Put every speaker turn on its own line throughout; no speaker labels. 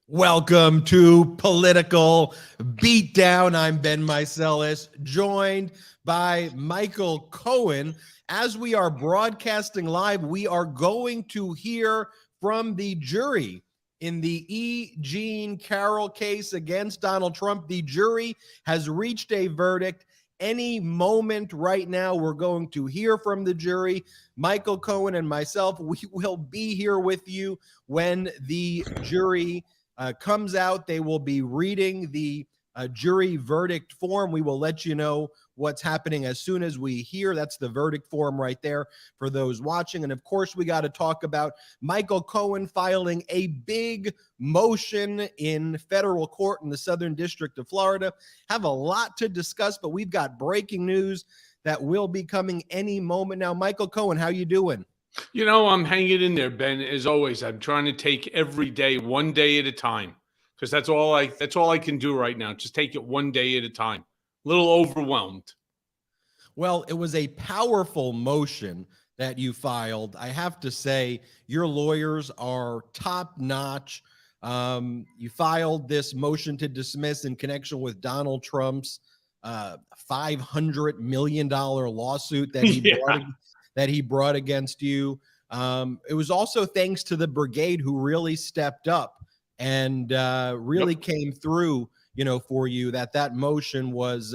Welcome to Political Beatdown. I'm Ben Meiselas, joined by Michael Cohen. As we are broadcasting live, we are going to hear from the jury in the E. Jean Carroll case against Donald Trump. The jury has reached a verdict. Any moment right now, we're going to hear from the jury. Michael Cohen and myself, we will be here with you when the jury comes out. They will be reading the jury verdict form. We will let you know what's happening as soon as we hear. That's the verdict form right there for those watching. And of course, we got to talk about Michael Cohen filing a big motion in federal court in the Southern District of Florida. Have a lot to discuss, but we've got breaking news that will be coming any moment now. Michael Cohen, how you doing?
You know, I'm hanging in there, Ben. As always, I'm trying to take every day, one day at a time, because that's all I can do right now. Just take it one day at a time. A little overwhelmed.
Well, it was a powerful motion that you filed. I have to say, your lawyers are top notch. You filed this motion to dismiss in connection with Donald Trump's $500 million lawsuit that he brought against you. It was also thanks to the brigade who really stepped up and really came through, for you, that motion was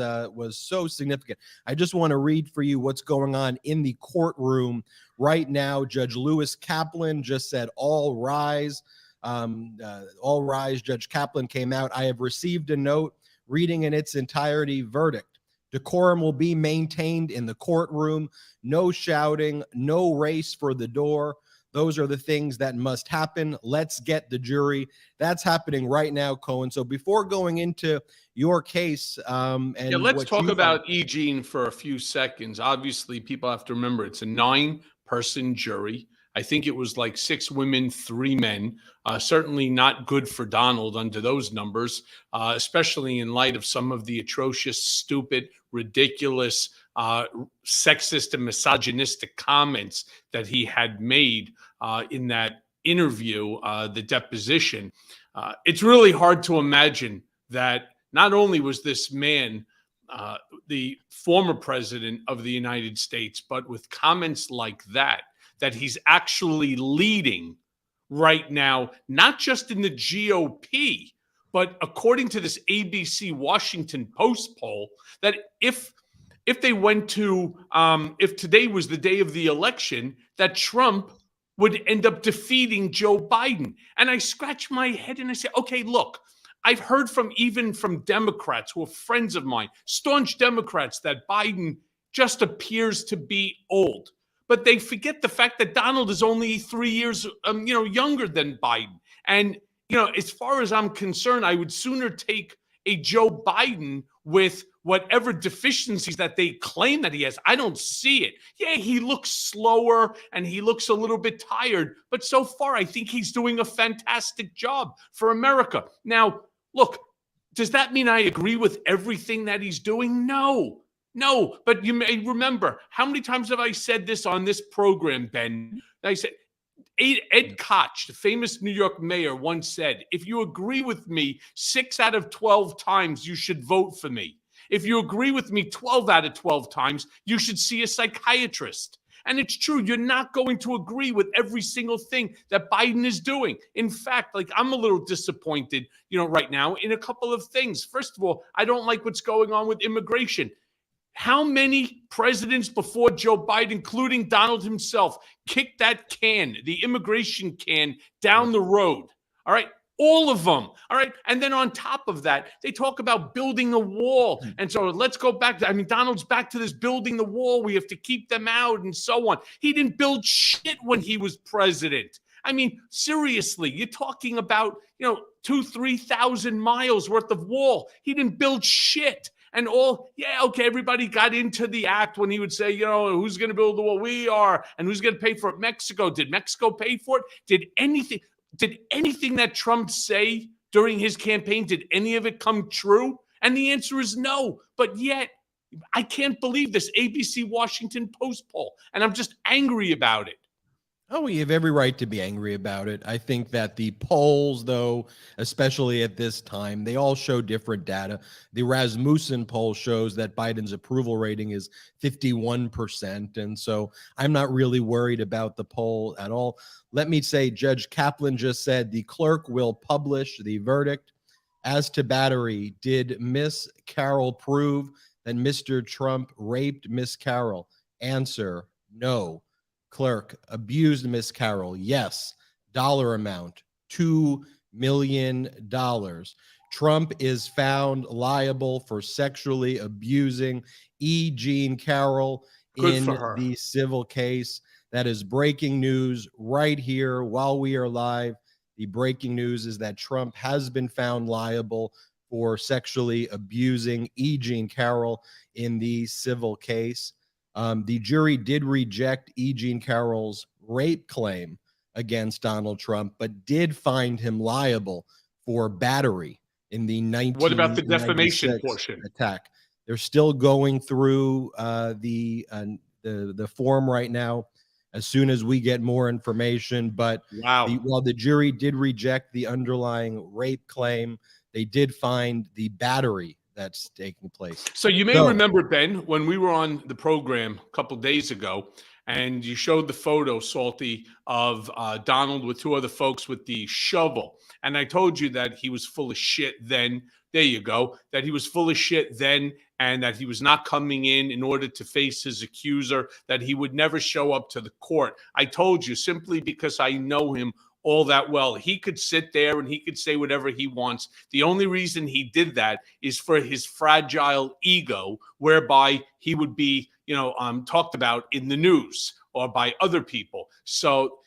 so significant. I just want to read for you what's going on in the courtroom right now. Judge Lewis Kaplan just said, "All rise." All rise. Judge Kaplan came out. "I have received a note reading in its entirety verdict. Decorum will be maintained in the courtroom. No shouting, no race for the door. Those are the things that must happen. Let's get the jury." That's happening right now, Cohen. So before going into your case,
Let's talk about E. Jean for a few seconds. Obviously, people have to remember it's a 9-person jury. I think it was like 6 women, 3 men. Certainly not good for Donald under those numbers, especially in light of some of the atrocious, stupid, ridiculous, sexist and misogynistic comments that he had made in that interview, the deposition. It's really hard to imagine that not only was this man the former president of the United States, but with comments like that he's actually leading right now, not just in the GOP, but according to this ABC Washington Post poll, that if they went to, if today was the day of the election, that Trump would end up defeating Joe Biden. And I scratch my head and I say, okay, look, I've heard even from Democrats who are friends of mine, staunch Democrats, that Biden just appears to be old. But they forget the fact that Donald is only 3 years, younger than Biden. And, as far as I'm concerned, I would sooner take a Joe Biden with whatever deficiencies that they claim that he has. I don't see it. Yeah, he looks slower and he looks a little bit tired. But so far, I think he's doing a fantastic job for America. Now, look, does that mean I agree with everything that he's doing? No, but you may remember, how many times have I said this on this program, Ben? I said, Ed Koch, the famous New York mayor, once said, if you agree with me 6 out of 12 times, you should vote for me. If you agree with me 12 out of 12 times, you should see a psychiatrist. And it's true, you're not going to agree with every single thing that Biden is doing. In fact, I'm a little disappointed, right now in a couple of things. First of all, I don't like what's going on with immigration. How many presidents before Joe Biden, including Donald himself, kicked that can, the immigration can, down the road? All right. All of them. All right. And then on top of that, they talk about building a wall. And so let's go back. Donald's back to this building the wall. We have to keep them out and so on. He didn't build shit when he was president. Seriously, you're talking about, 2,000-3,000 miles worth of wall. He didn't build shit. And everybody got into the act when he would say, who's going to build the wall? We are. And who's going to pay for it? Mexico. Did Mexico pay for it? Did anything that Trump say during his campaign, did any of it come true? And the answer is no. But yet, I can't believe this ABC Washington Post poll. And I'm just angry about it.
Oh, we have every right to be angry about it. I think that the polls, though, especially at this time, they all show different data. The Rasmussen poll shows that Biden's approval rating is 51%. And so I'm not really worried about the poll at all. Let me say, Judge Kaplan just said the clerk will publish the verdict. As to battery, did Miss Carroll prove that Mr. Trump raped Miss Carroll? Answer, no. Clerk, abused Miss Carroll? Yes. Dollar amount, $2 million. Trump is found liable for sexually abusing E. Jean Carroll
Good for
in
her.
the civil case. That is breaking news right here while we are live. The breaking news is that Trump has been found liable for sexually abusing E. Jean Carroll in the civil case. The jury did reject E. Jean Carroll's rape claim against Donald Trump, but did find him liable for battery in the
What about the defamation
1996
portion?
attack. They're still going through the form right now. As soon as we get more information, but
Wow.
while the jury did reject the underlying rape claim, they did find the battery that's taking place.
So you may remember, Ben, when we were on the program a couple days ago, and you showed the photo, Salty, of Donald with two other folks with the shovel. And I told you that he was full of shit then. There you go. That he was full of shit then, and that he was not coming in order to face his accuser, that he would never show up to the court. I told you, simply because I know him all that well. He could sit there and he could say whatever he wants. The only reason he did that is for his fragile ego, whereby he would be, talked about in the news or by other people. So,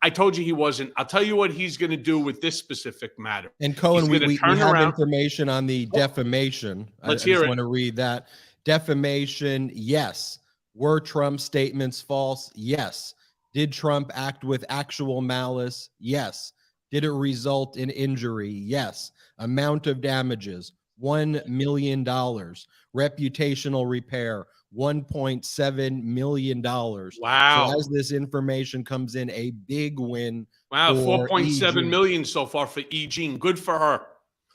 I told you he wasn't. I'll tell you what he's going to do with this specific matter.
And Cohen, we have
around.
information on the defamation.
Let's
I
hear
just
it.
want to read that. Defamation, yes. Were Trump's statements false? Yes. Did Trump act with actual malice? Yes. Did it result in injury? Yes. Amount of damages, $1 million. Reputational repair, $1.7 million.
Wow.
So as this information comes in, a big win.
Wow,
for
4.7 million so far for E. Jean. Good for her.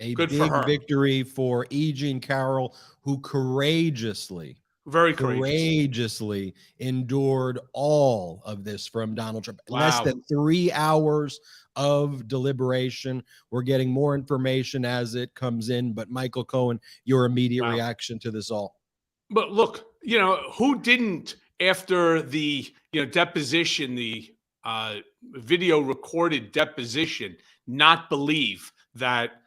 A
Good
big
for her.
victory for E. Jean Carroll, who courageously endured all of this from Donald Trump.
Wow.
Less than 3 hours of deliberation. We're getting more information as it comes in. But Michael Cohen, your immediate reaction to this all?
But look, who didn't, after the deposition, the video recorded deposition, not believe that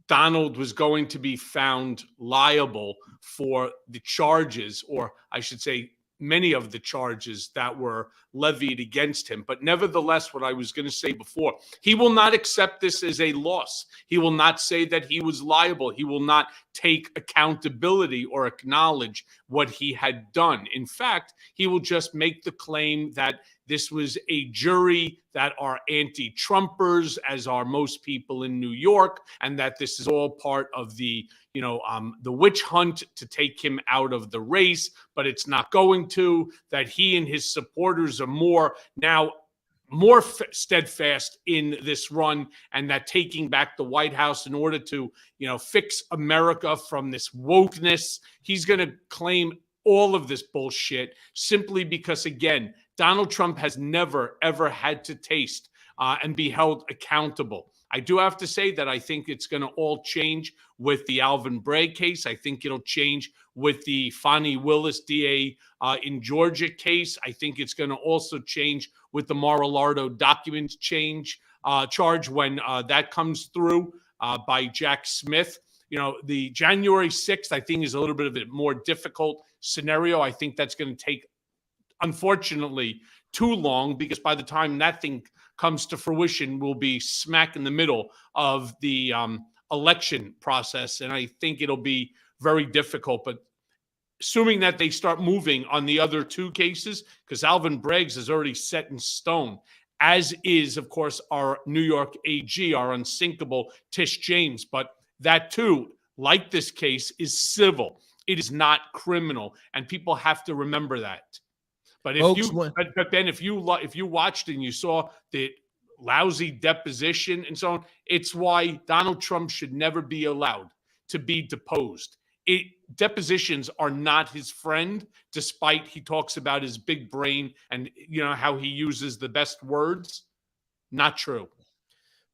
Donald was going to be found liable for the charges, or I should say many of the charges that were levied against him. But nevertheless, what I was going to say before, he will not accept this as a loss. He will not say that he was liable. He will not take accountability or acknowledge what he had done. In fact, he will just make the claim that this was a jury that are anti-Trumpers, as are most people in New York, and that this is all part of the witch hunt to take him out of the race, but it's not going to, that he and his supporters are more steadfast in this run, and that taking back the White House in order to, fix America from this wokeness, he's going to claim all of this bullshit simply because, again, Donald Trump has never, ever had to taste and be held accountable. I do have to say that I think it's going to all change with the Alvin Bragg case. I think it'll change with the Fani Willis DA in Georgia case. I think it's going to also change with the Mar-a-Lago documents charge when that comes through by Jack Smith. The January 6th, I think, is a little bit of a more difficult scenario. I think that's going to take, unfortunately, too long, because by the time that thing comes to fruition, we'll be smack in the middle of the election process. And I think it'll be very difficult. But assuming that they start moving on the other two cases, because Alvin Bragg's is already set in stone, as is, of course, our New York AG, our unsinkable Tish James. But that, too, like this case, is civil. It is not criminal. And people have to remember that. But
Folks,
but then if you watched and you saw the lousy deposition and so on, it's why Donald Trump should never be allowed to be deposed. Depositions are not his friend, despite he talks about his big brain and how he uses the best words. Not true.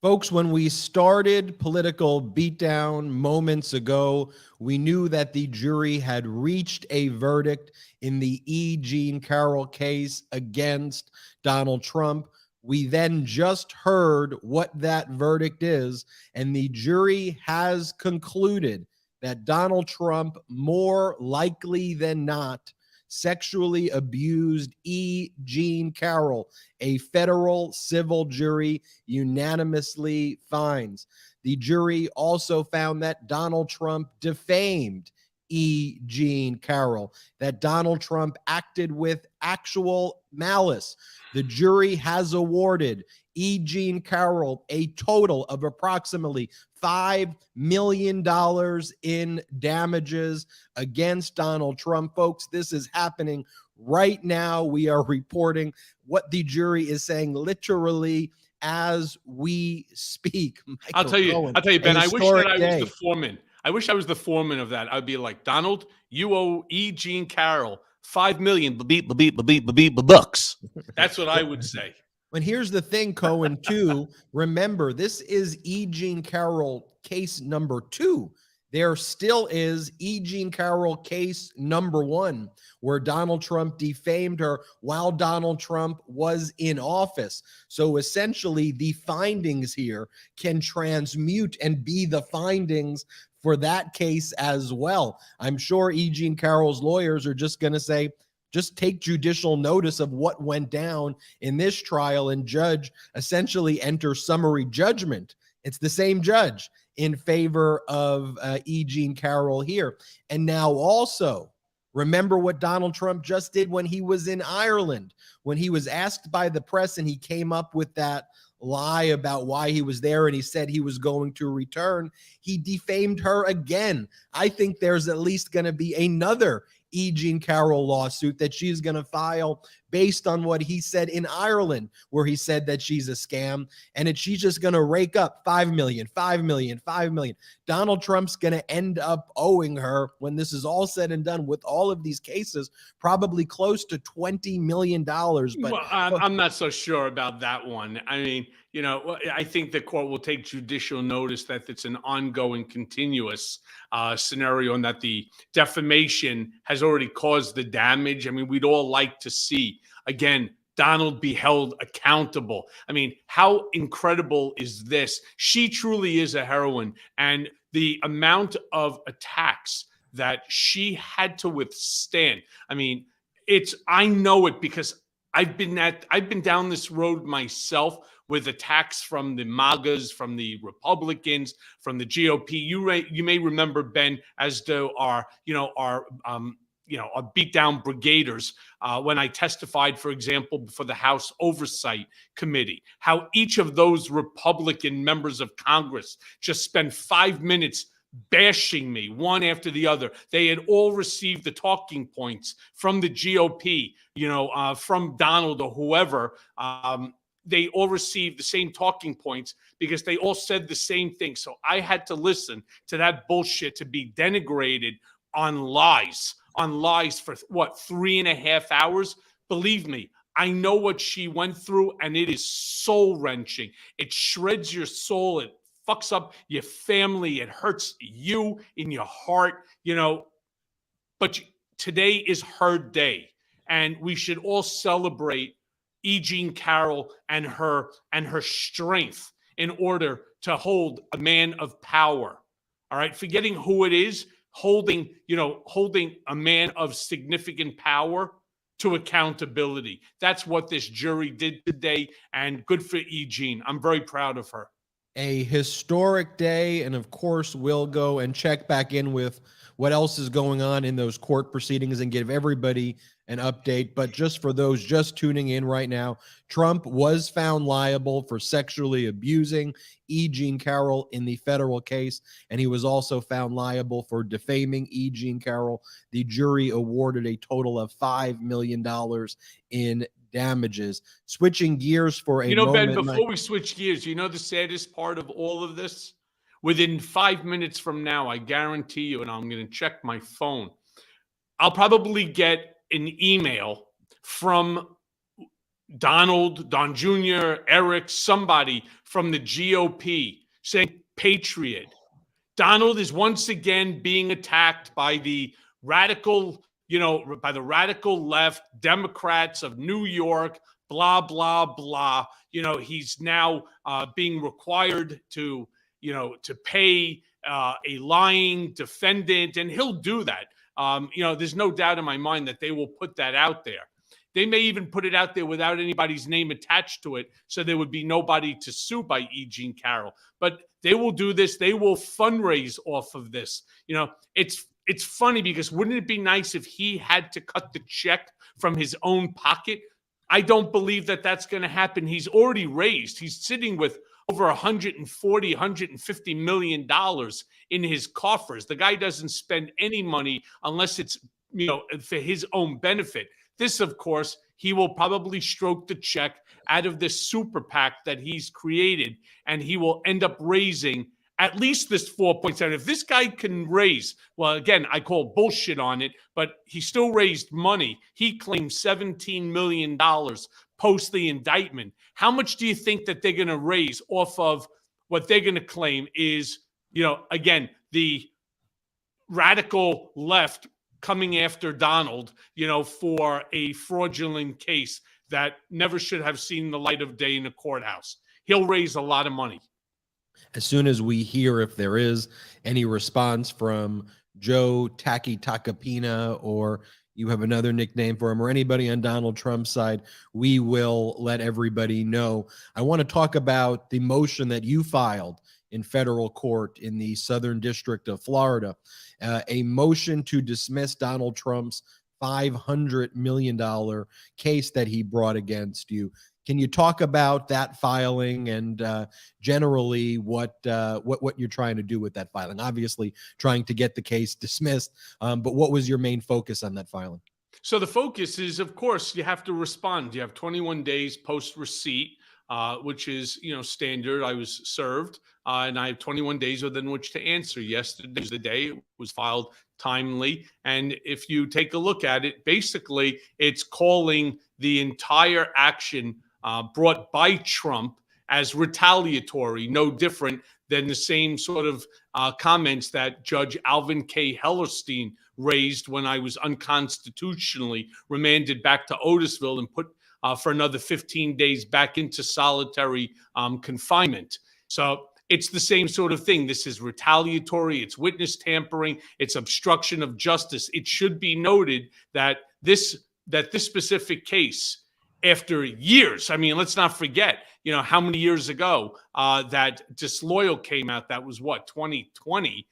Folks, when we started Political Beatdown moments ago, we knew that the jury had reached a verdict in the E. Jean Carroll case against Donald Trump. We then just heard what that verdict is, and the jury has concluded that Donald Trump, more likely than not, sexually abused E. Jean Carroll. A federal civil jury unanimously finds. The jury also found that Donald Trump defamed E. Jean Carroll, that Donald Trump acted with actual malice. The jury has awarded E. Jean Carroll a total of approximately $5 million in damages against Donald Trump. Folks, this is happening right now. We are reporting what the jury is saying literally as we speak.
I'll tell you, Ben, I wish that I was the foreman. I wish I was the foreman of that. I'd be like, Donald, you owe E. Jean Carroll $5 million bucks. That's what I would say.
And here's the thing, Cohen, too. Remember, this is E. Jean Carroll case number 2. There still is E. Jean Carroll case number 1, where Donald Trump defamed her while Donald Trump was in office. So essentially, the findings here can transmute and be the findings for that case as well. I'm sure E. Jean Carroll's lawyers are just going to say, just take judicial notice of what went down in this trial, and judge essentially enter summary judgment. It's the same judge in favor of E. Jean Carroll here. And now also, remember what Donald Trump just did when he was in Ireland, when he was asked by the press and he came up with that lie about why he was there and he said he was going to return. He defamed her again. I think there's at least going to be another E. Jean Carroll lawsuit that she's going to file based on what he said in Ireland, where he said that she's a scam, and she's just going to rake up $5 million, $5 million, $5 million. Donald Trump's going to end up owing her, when this is all said and done with all of these cases, probably close to $20 million. But
well, I'm not so sure about that one. I mean, I think the court will take judicial notice that it's an ongoing, continuous scenario, and that the defamation has already caused the damage. I mean, we'd all like to see, again, Donald be held accountable. I mean, how incredible is this? She truly is a heroine, and the amount of attacks that she had to withstand. I mean, I know it because I've been down this road myself, with attacks from the MAGAs, from the Republicans, from the GOP. You may remember, Ben, as though our beatdown brigaders, when I testified, for example, before the House Oversight Committee, how each of those Republican members of Congress just spent 5 minutes bashing me one after the other. They had all received the talking points from the GOP, from Donald or whoever. They all received the same talking points because they all said the same thing. So I had to listen to that bullshit to be denigrated on lies for what, 3.5 hours? Believe me, I know what she went through, and it is soul-wrenching. It shreds your soul. It fucks up your family. It hurts you in your heart, But today is her day, and we should all celebrate E. Jean Carroll and her strength in order to hold a man of power. All right, forgetting who it is, holding a man of significant power to accountability. That's what this jury did today, and good for E. Jean. I'm very proud of her.
A historic day, and of course we'll go and check back in with what else is going on in those court proceedings and give everybody an update. But just for those just tuning in right now, Trump was found liable for sexually abusing E. Jean Carroll in the federal case, and he was also found liable for defaming E. Jean Carroll. The jury awarded a total of $5 million in damages. Switching gears for a
You know, Ben,
moment,
before we switch gears, you know the saddest part of all of this? Within 5 minutes from now, I guarantee you, and I'm going to check my phone, I'll probably get an email from Donald, Don Jr., Eric, somebody from the GOP saying, Patriot. Donald is once again being attacked by the radical, by the radical left Democrats of New York, blah, blah, blah. He's now being required to pay a lying defendant, and he'll do that. There's no doubt in my mind that they will put that out there. They may even put it out there without anybody's name attached to it, so there would be nobody to sue by E. Jean Carroll. But they will do this. They will fundraise off of this. It's funny because wouldn't it be nice if he had to cut the check from his own pocket? I don't believe that that's going to happen. He's already raised. He's sitting with over $140, $150 million in his coffers. The guy doesn't spend any money unless it's, for his own benefit. This, of course, he will probably stroke the check out of this super PAC that he's created, and he will end up raising at least this 4.7. If this guy can raise, well, again, I call bullshit on it, but he still raised money. He claimed $17 million post the indictment. How much do you think that they're going to raise off of what they're going to claim is, again, the radical left coming after Donald, for a fraudulent case that never should have seen the light of day in a courthouse? He'll raise a lot of money.
As soon as we hear if there is any response from Joe Taki Takapina, or you have another nickname for him, or anybody on Donald Trump's side, we will let everybody know. I want to talk about the motion that you filed in federal court in the Southern District of Florida, a motion to dismiss Donald Trump's $500 million case that he brought against you. Can you talk about that filing and generally what you're trying to do with that filing? Obviously, trying to get the case dismissed, but what was your main focus on that filing?
So the focus is, of course, you have to respond. You have 21 days post receipt, which is standard. I was served, and I have 21 days within which to answer. Yesterday was the day it was filed timely, and if you take a look at it, basically it's calling the entire action brought by Trump as retaliatory, no different than the same sort of comments that Judge Alvin K. Hellerstein raised when I was unconstitutionally remanded back to Otisville and put for another 15 days back into solitary confinement. So it's the same sort of thing. This is retaliatory. It's witness tampering. It's obstruction of justice. It should be noted that this specific case, after years, I mean, let's not forget, how many years ago that Disloyal came out. That was what, 2020.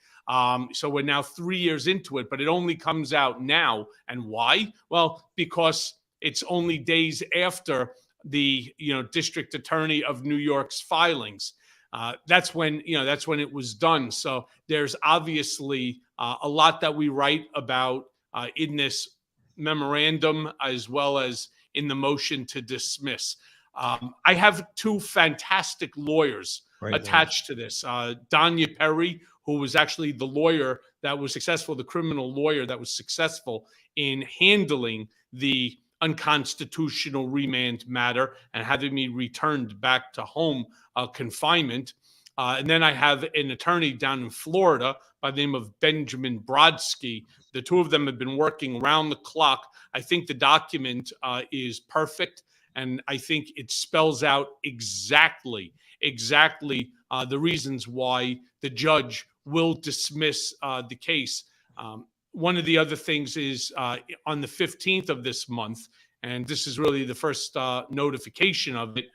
So we're now 3 years into it, but it only comes out now. And why? Well, because it's only days after the district attorney of New York's filings. That's when it was done. So there's obviously a lot that we write about in this memorandum, as well as in the motion to dismiss. I have two fantastic lawyers attached to this. Danya Perry, who was actually the lawyer that was successful, the criminal lawyer that was successful in handling the unconstitutional remand matter and having me returned back to home confinement. And then I have an attorney down in Florida by the name of Benjamin Brodsky. The two of them have been working around the clock. I think the document is perfect, and I think it spells out exactly the reasons why the judge will dismiss the case. One of the other things is on the 15th of this month, and this is really the first notification of it,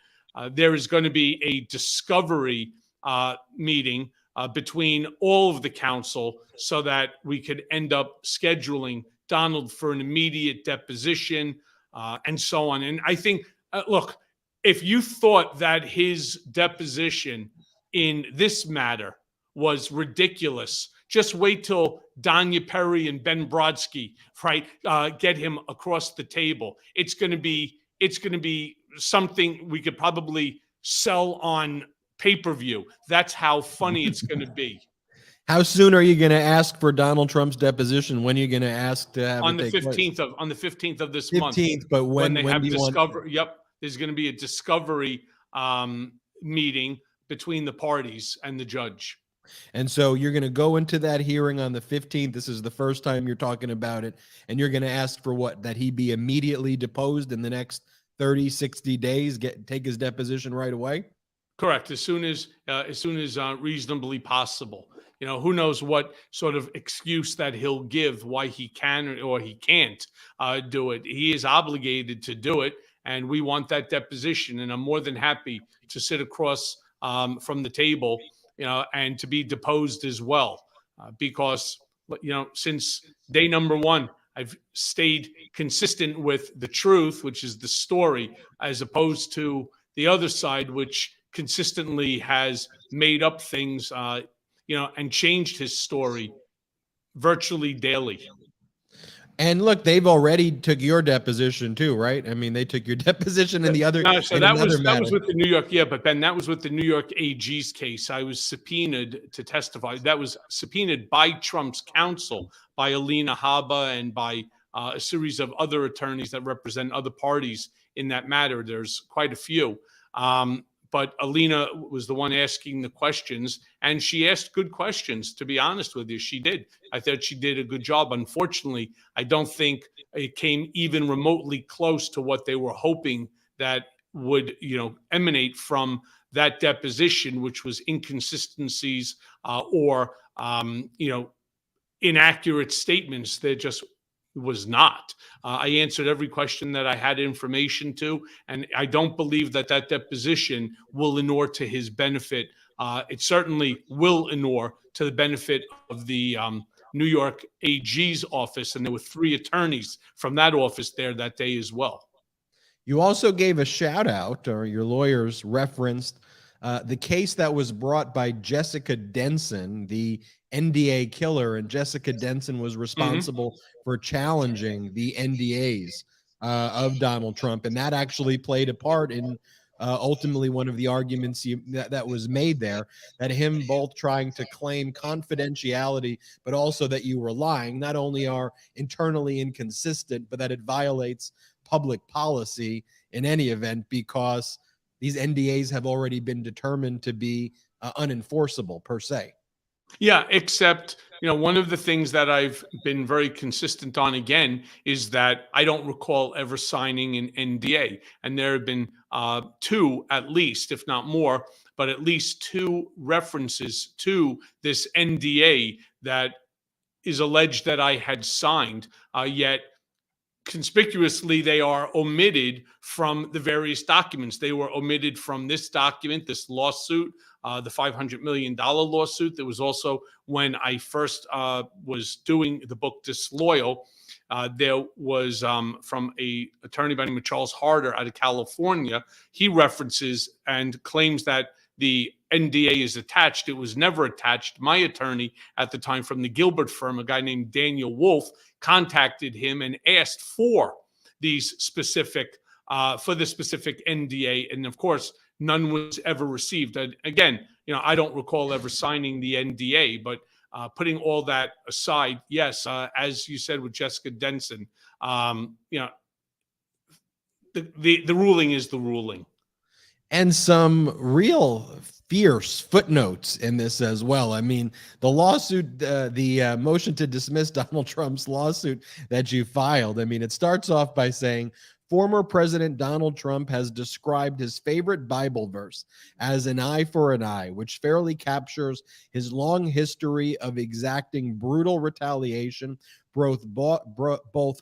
there is going to be a discovery meeting between all of the council so that we could end up scheduling Donald for an immediate deposition and so on. And I think, look, if you thought that his deposition in this matter was ridiculous, just wait till Danya Perry and Ben Brodsky, right, get him across the table. It's going to be something we could probably sell on pay-per-view. That's how funny it's going to be.
How soon are you going to ask for Donald Trump's deposition? When are you going to ask to have
on
it
the
take
15th
place?
on the 15th of this
15th,
month?
but when
they
do
have
you
discover?
want?
Yep, there's going to be a discovery meeting between the parties and the judge.
And so you're going to go into that hearing on the 15th. This is the first time you're talking about it. And you're going to ask for what? That he be immediately deposed in the next 30, 60 days, take his deposition right away?
Correct. As soon as reasonably possible. You know, who knows what sort of excuse that he'll give why he can or he can't do it. He is obligated to do it, and we want that deposition. And I'm more than happy to sit across from the table, you know, and to be deposed as well, because, you know, since day number one, I've stayed consistent with the truth, which is the story, as opposed to the other side, which consistently has made up things, you know, and changed his story virtually daily.
And look, they've already took your deposition too, right? I mean, they took your deposition in the other.
No, so that was
matter.
with the New York, but Ben, that was with the New York AG's case. I was subpoenaed to testify. That was subpoenaed by Trump's counsel, by Alina Habba and by a series of other attorneys that represent other parties in that matter. There's quite a few. But Alina was the one asking the questions, and she asked good questions, to be honest with you. She did. I thought she did a good job. Unfortunately, I don't think it came even remotely close to what they were hoping that would, you know, emanate from that deposition, which was inconsistencies or, you know, inaccurate statements. That just was not. I answered every question that I had information to, and I don't believe that that deposition will inure to his benefit. It certainly will inure to the benefit of the New York AG's office, and there were 3 attorneys from that office there that day as well.
You also gave a shout out, or your lawyers referenced the case that was brought by Jessica Denson, the NDA killer, and Jessica Denson was responsible for challenging the NDAs of Donald Trump, and that actually played a part in ultimately one of the arguments that was made there, that him both trying to claim confidentiality, but also that you were lying, not only are internally inconsistent, but that it violates public policy in any event, because these NDAs have already been determined to be unenforceable per se.
Yeah, except, you know, one of the things that I've been very consistent on again is that I don't recall ever signing an NDA. And there have been 2, at least, if not more, but at least 2 references to this NDA that is alleged that I had signed, yet conspicuously they are omitted from the various documents. They were omitted from this document, this lawsuit, the $500 million lawsuit. There was also, when I first was doing the book Disloyal, there was from a attorney by the name of Charles Harder out of California. He references and claims that the NDA is attached. It was never attached. My attorney at the time from the Gilbert firm, a guy named Daniel Wolf, contacted him and asked for these specific, for the specific NDA. And of course, none was ever received. And again, you know, I don't recall ever signing the NDA, but putting all that aside, yes, as you said with Jessica Denson, you know, the ruling is the ruling.
And some real fierce footnotes in this as well. I mean, the lawsuit, the motion to dismiss Donald Trump's lawsuit that you filed, I mean, it starts off by saying, former President Donald Trump has described his favorite Bible verse as an eye for an eye, which fairly captures his long history of exacting brutal retaliation, both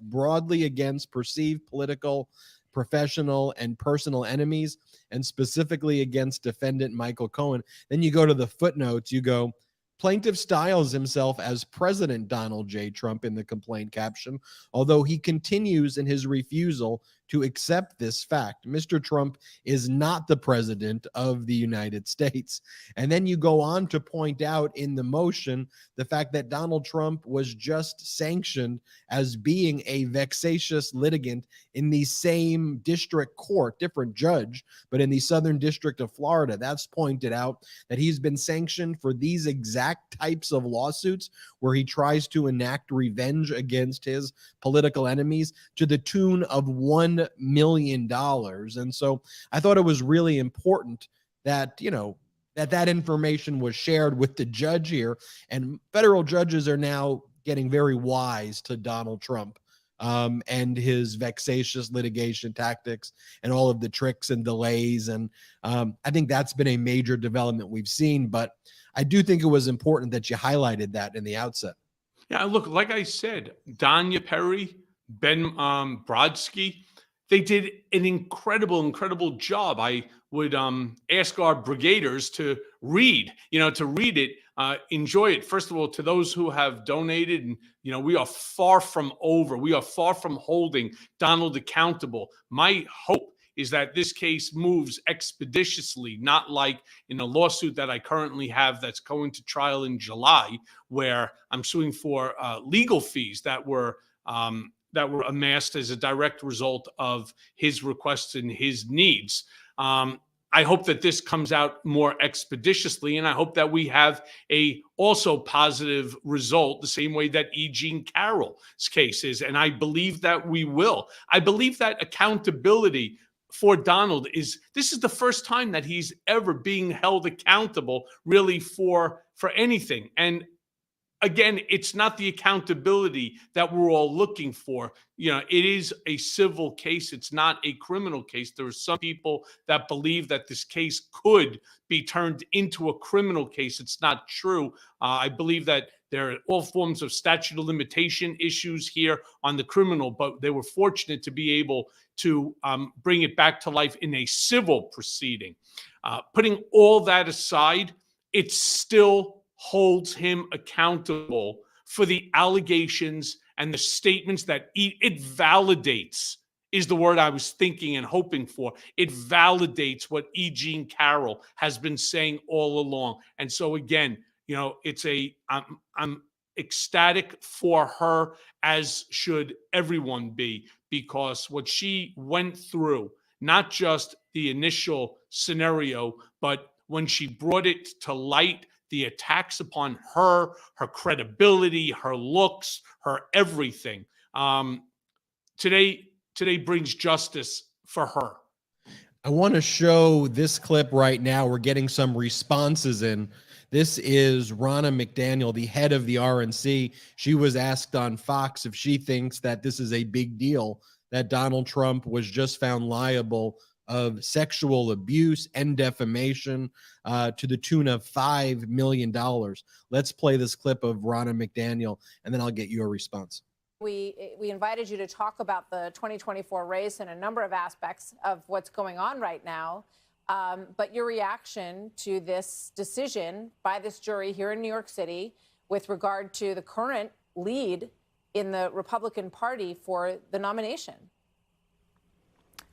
broadly against perceived political professional and personal enemies, and specifically against defendant Michael Cohen. Then you go to the footnotes, you go, plaintiff styles himself as President Donald J. Trump in the complaint caption, although he continues in his refusal to accept this fact. Mr. Trump is not the president of the United States. And then you go on to point out in the motion the fact that Donald Trump was just sanctioned as being a vexatious litigant in the same district court, different judge, but in the Southern District of Florida. That's pointed out that he's been sanctioned for these exact types of lawsuits where he tries to enact revenge against his political enemies to the tune of $1 million. And so I thought it was really important that, that information was shared with the judge here. And federal judges are now getting very wise to Donald Trump and his vexatious litigation tactics and all of the tricks and delays. And I think that's been a major development we've seen. But I do think it was important that you highlighted that in the outset.
Yeah, look, like I said, Danya Perry, Ben Brodsky, they did an incredible job. I would ask our brigaders to read it, enjoy it. First of all, to those who have donated, and we are far from over. We are far from holding Donald accountable. My hope is that this case moves expeditiously, not like in a lawsuit that I currently have that's going to trial in July, where I'm suing for legal fees that were amassed as a direct result of his requests and his needs. I hope that this comes out more expeditiously, and I hope that we have a also positive result the same way that E. Jean Carroll's case is, and I believe that we will. I believe that accountability for Donald this is the first time that he's ever being held accountable really for anything. And again, it's not the accountability that we're all looking for. It is a civil case. It's not a criminal case. There are some people that believe that this case could be turned into a criminal case. It's not true. I believe that there are all forms of statute of limitation issues here on the criminal, but they were fortunate to be able to bring it back to life in a civil proceeding. Putting all that aside, it still holds him accountable for the allegations and the statements that it validates, is the word I was thinking and hoping for. It validates what E. Jean Carroll has been saying all along. And so again, I'm ecstatic for her, as should everyone be, because what she went through, not just the initial scenario, but when she brought it to light, the attacks upon her credibility, her looks, her everything. Today brings justice for her.
I want to show this clip right now. We're getting some responses in. This is Ronna McDaniel, the head of the RNC. She was asked on Fox if she thinks that this is a big deal, that Donald Trump was just found liable of sexual abuse and defamation to the tune of $5 million. Let's play this clip of Ronna McDaniel, and then I'll get your response.
We invited you to talk about the 2024 race and a number of aspects of what's going on right now. But your reaction to this decision by this jury here in New York City with regard to the current lead in the Republican Party for the nomination.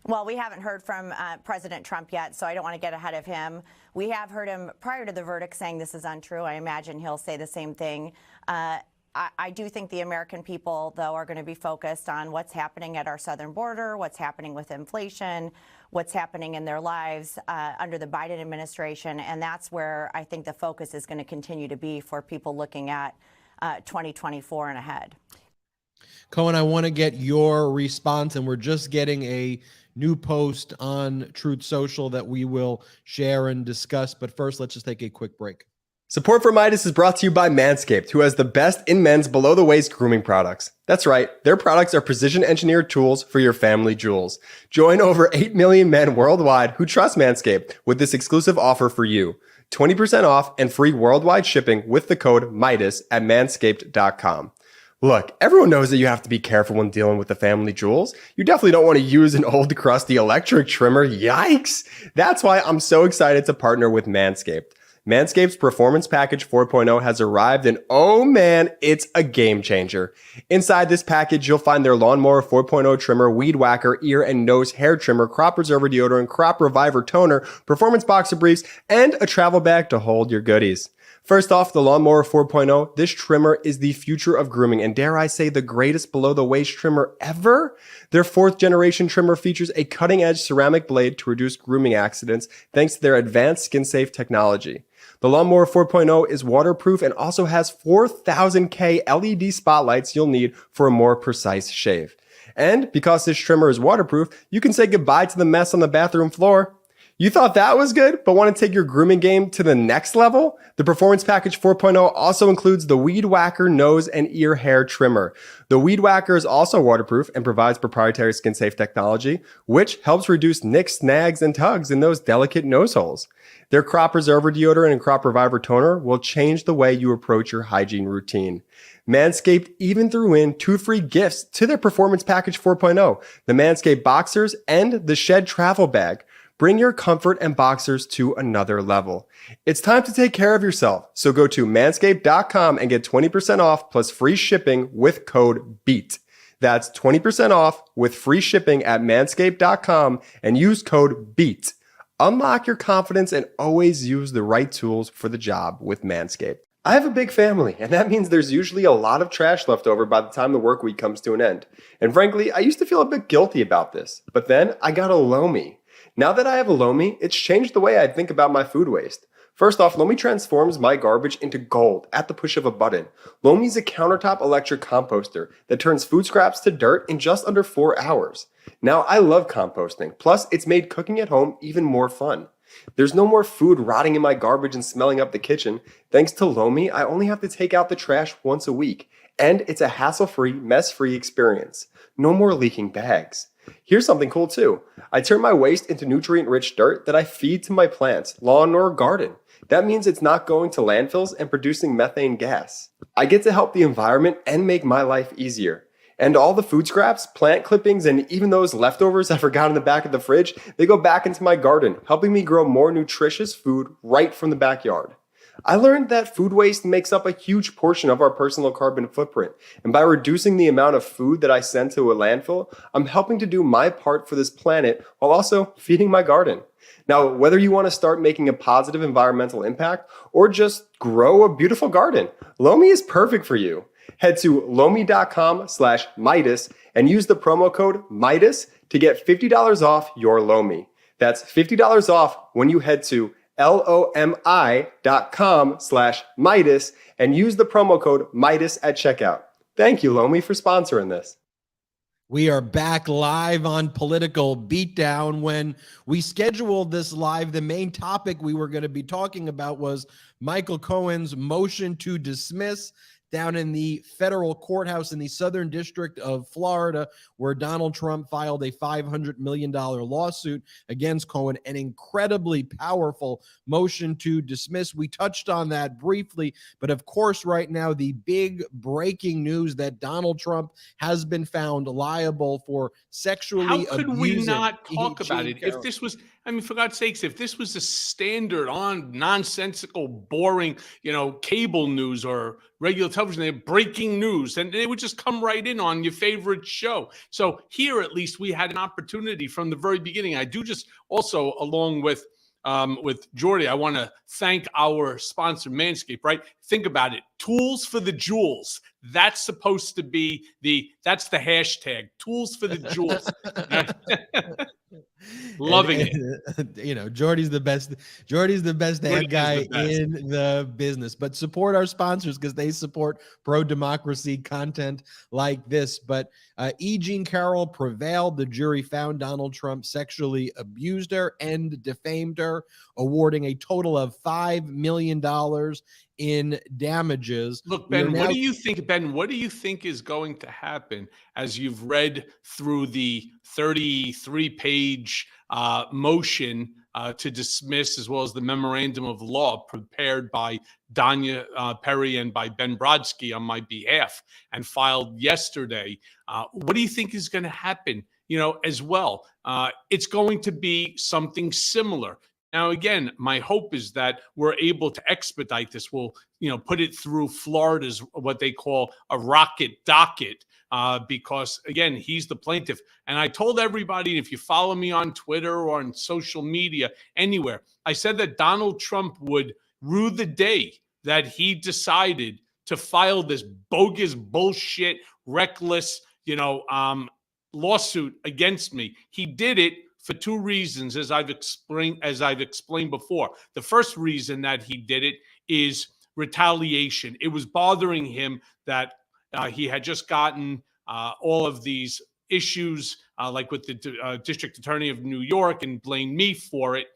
Well, we haven't heard from President Trump yet, so I don't want to get ahead of him. We have heard him prior to the verdict saying this is untrue. I imagine he'll say the same thing. I do think the American people, though, are going to be focused on what's happening at our southern border, what's happening with inflation, what's happening in their lives under the Biden administration. And that's where I think the focus is going to continue to be for people looking at 2024 and ahead.
Cohen, I want to get your response, and we're just getting a new post on Truth Social that we will share and discuss. But first, let's just take a quick break.
Support for Meidas is brought to you by Manscaped, who has the best in men's below-the-waist grooming products. That's right, their products are precision-engineered tools for your family jewels. Join over 8 million men worldwide who trust Manscaped with this exclusive offer for you. 20% off and free worldwide shipping with the code Meidas at manscaped.com. Look, everyone knows that you have to be careful when dealing with the family jewels. You definitely don't want to use an old crusty electric trimmer. Yikes! That's why I'm so excited to partner with Manscaped. Manscaped's Performance Package 4.0 has arrived, and oh man, it's a game changer. Inside this package, you'll find their Lawnmower 4.0 trimmer, Weed Whacker, ear and nose hair trimmer, Crop Preserver deodorant, Crop Reviver toner, Performance Boxer briefs, and a travel bag to hold your goodies. First off, the Lawnmower 4.0, this trimmer is the future of grooming and dare I say the greatest below the waist trimmer ever. Their 4th generation trimmer features a cutting edge ceramic blade to reduce grooming accidents thanks to their advanced skin safe technology. The Lawnmower 4.0 is waterproof and also has 4000K LED spotlights you'll need for a more precise shave. And because this trimmer is waterproof, you can say goodbye to the mess on the bathroom floor. You thought that was good, but want to take your grooming game to the next level? The Performance Package 4.0 also includes the Weed Whacker nose and ear hair trimmer. The Weed Whacker is also waterproof and provides proprietary skin-safe technology, which helps reduce nicks, snags, and tugs in those delicate nose holes. Their Crop Preserver deodorant and Crop Reviver toner will change the way you approach your hygiene routine. Manscaped even threw in 2 free gifts to their Performance Package 4.0, the Manscaped Boxers and the Shed Travel Bag. Bring your comfort and boxers to another level. It's time to take care of yourself. So go to manscaped.com and get 20% off plus free shipping with code BEAT. That's 20% off with free shipping at manscaped.com and use code BEAT. Unlock your confidence and always use the right tools for the job with Manscaped. I have a big family, and that means there's usually a lot of trash left over by the time the work week comes to an end. And frankly, I used to feel a bit guilty about this, but then I got a Lomi. Now that I have a Lomi, it's changed the way I think about my food waste. First off, Lomi transforms my garbage into gold at the push of a button. Lomi's a countertop electric composter that turns food scraps to dirt in just under 4 hours. Now, I love composting, plus it's made cooking at home even more fun. There's no more food rotting in my garbage and smelling up the kitchen. Thanks to Lomi, I only have to take out the trash once a week, and it's a hassle-free, mess-free experience. No more leaking bags. Here's something cool too. I turn my waste into nutrient-rich dirt that I feed to my plants, lawn, or garden. That means it's not going to landfills and producing methane gas. I get to help the environment and make my life easier. And all the food scraps, plant clippings, and even those leftovers I forgot in the back of the fridge, they go back into my garden, helping me grow more nutritious food right from the backyard. I learned that food waste makes up a huge portion of our personal carbon footprint, and by reducing the amount of food that I send to a landfill, I'm helping to do my part for this planet while also feeding my garden. Now, whether you want to start making a positive environmental impact or just grow a beautiful garden, Lomi is perfect for you. Head to lomi.com/Meidas and use the promo code Meidas to get $50 off your Lomi. That's $50 off when you head to lomi.com/Meidas and use the promo code Meidas at checkout. Thank you, Lomi, for sponsoring this.
We are back live on Political Beatdown. When we scheduled this live, the main topic we were going to be talking about was Michael Cohen's motion to dismiss down in the federal courthouse in the Southern District of Florida, where Donald Trump filed a $500 million lawsuit against Cohen, an incredibly powerful motion to dismiss. We touched on that briefly, but of course, right now, the big breaking news that Donald Trump has been found liable for sexually abusing.
How could we not talk about it? If this was, I mean, for God's sakes, if this was a standard on nonsensical, boring, cable news or regular television, they have breaking news, and they would just come right in on your favorite show. So here, at least, we had an opportunity from the very beginning. I do just also, along with Jordy, I want to thank our sponsor, Manscaped, right? Think about it. Tools for the jewels. That's supposed to be that's the hashtag. Tools for the jewels. Loving it.
Jordy's the best. Jordy's the best ad guy in the business. But support our sponsors because they support pro-democracy content like this. But E. Jean Carroll prevailed. The jury found Donald Trump sexually abused her and defamed her, awarding a total of $5 million in damages.
Look, Ben, what do you think? Ben, what do you think is going to happen as you've read through the 33-page motion to dismiss, as well as the memorandum of law prepared by Danya Perry and by Ben Brodsky on my behalf and filed yesterday. What do you think is going to happen, as well? It's going to be something similar. Now, again, my hope is that we're able to expedite this. We'll, put it through Florida's what they call a rocket docket, because, again, he's the plaintiff. And I told everybody, if you follow me on Twitter or on social media, anywhere, I said that Donald Trump would rue the day that he decided to file this bogus, bullshit, reckless, lawsuit against me. He did it for two reasons, as I've explained before. The first reason that he did it is retaliation. It was bothering him that he had just gotten all of these issues, like with the district attorney of New York, and blamed me for it.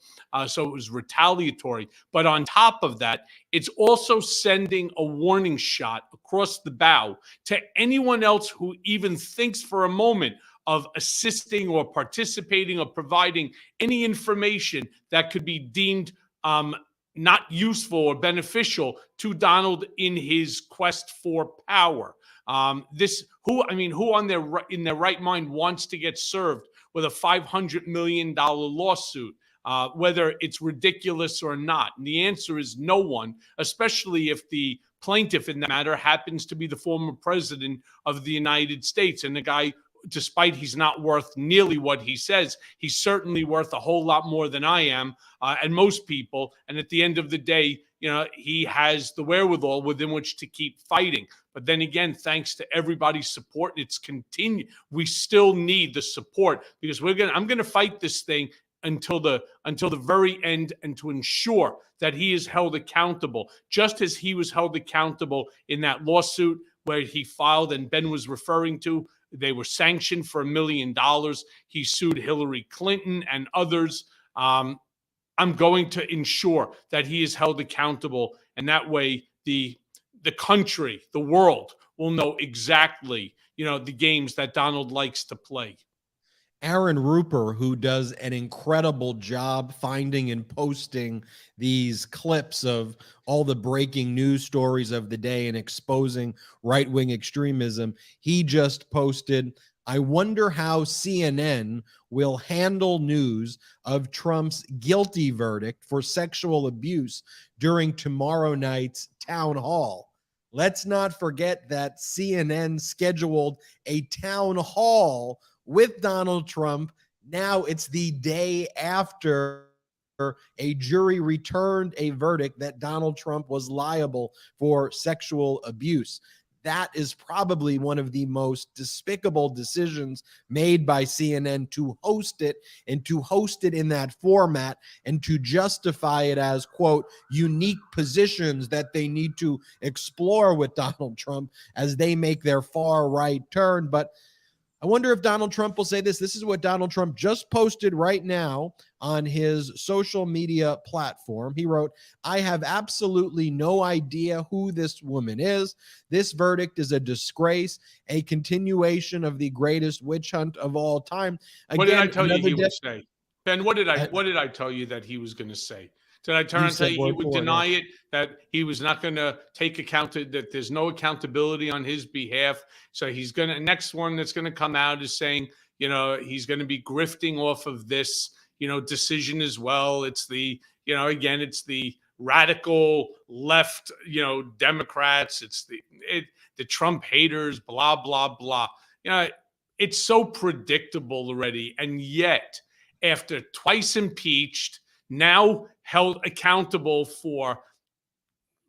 So it was retaliatory. But on top of that, it's also sending a warning shot across the bow to anyone else who even thinks for a moment of assisting or participating or providing any information that could be deemed not useful or beneficial to Donald in his quest for power. Who in their right mind wants to get served with a $500 million lawsuit, whether it's ridiculous or not? And the answer is no one, especially if the plaintiff in the matter happens to be the former president of the United States. And the guy, despite he's not worth nearly what he says, he's certainly worth a whole lot more than I am and most people. And at the end of the day, he has the wherewithal within which to keep fighting. But then again, thanks to everybody's support, it's continued. We still need the support, because I'm going to fight this thing until the very end, and to ensure that he is held accountable, just as he was held accountable in that lawsuit where he filed and Ben was referring to. They were sanctioned for $1 million. He sued Hillary Clinton and others. I'm going to ensure that he is held accountable, and that way the country, the world, will know exactly, the games that Donald likes to play.
Aaron Ruper, who does an incredible job finding and posting these clips of all the breaking news stories of the day and exposing right-wing extremism, he just posted, "I wonder how CNN will handle news of Trump's guilty verdict for sexual abuse during tomorrow night's town hall." Let's not forget that CNN scheduled a town hall with Donald Trump. Now it's the day after a jury returned a verdict that Donald Trump was liable for sexual abuse. That is probably one of the most despicable decisions made by CNN, to host it, and to host it in that format, and to justify it as, quote, unique positions that they need to explore with Donald Trump as they make their far right turn. But I wonder if Donald Trump will say this. This is what Donald Trump just posted right now on his social media platform. He wrote, "I have absolutely no idea who this woman is. This verdict is a disgrace, a continuation of the greatest witch hunt of all time." Again,
what did I tell you he would say? Ben, what did I tell you that he was going to say? Did I turn and tell you he would deny it, that he was not going to take that there's no accountability on his behalf? So he's going to, next one that's going to come out is saying, he's going to be grifting off of this, decision as well. It's the, again, it's the radical left, Democrats. It's the Trump haters, blah, blah, blah. It's so predictable already. And yet, after twice impeached, now held accountable for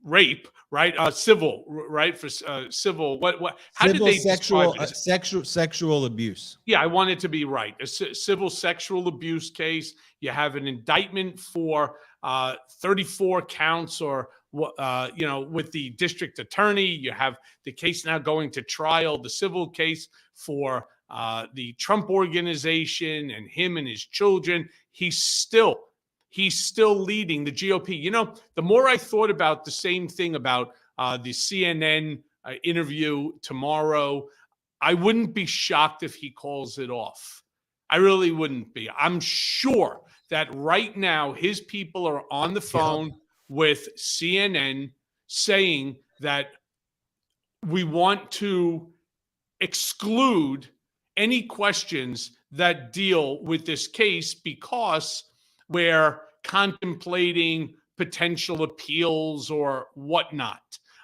rape, right? Civil, right? For civil. What? How
civil
did they describe it?
Sexual abuse.
Yeah, I want it to be right. A civil sexual abuse case. You have an indictment for 34 counts, or with the district attorney. You have the case now going to trial, the civil case for the Trump organization and him and his children. He's still leading the GOP. The more I thought about the same thing about the CNN interview tomorrow, I wouldn't be shocked if he calls it off. I really wouldn't be. I'm sure that right now his people are on the phone with CNN saying that we want to exclude any questions that deal with this case because we're contemplating potential appeals or whatnot.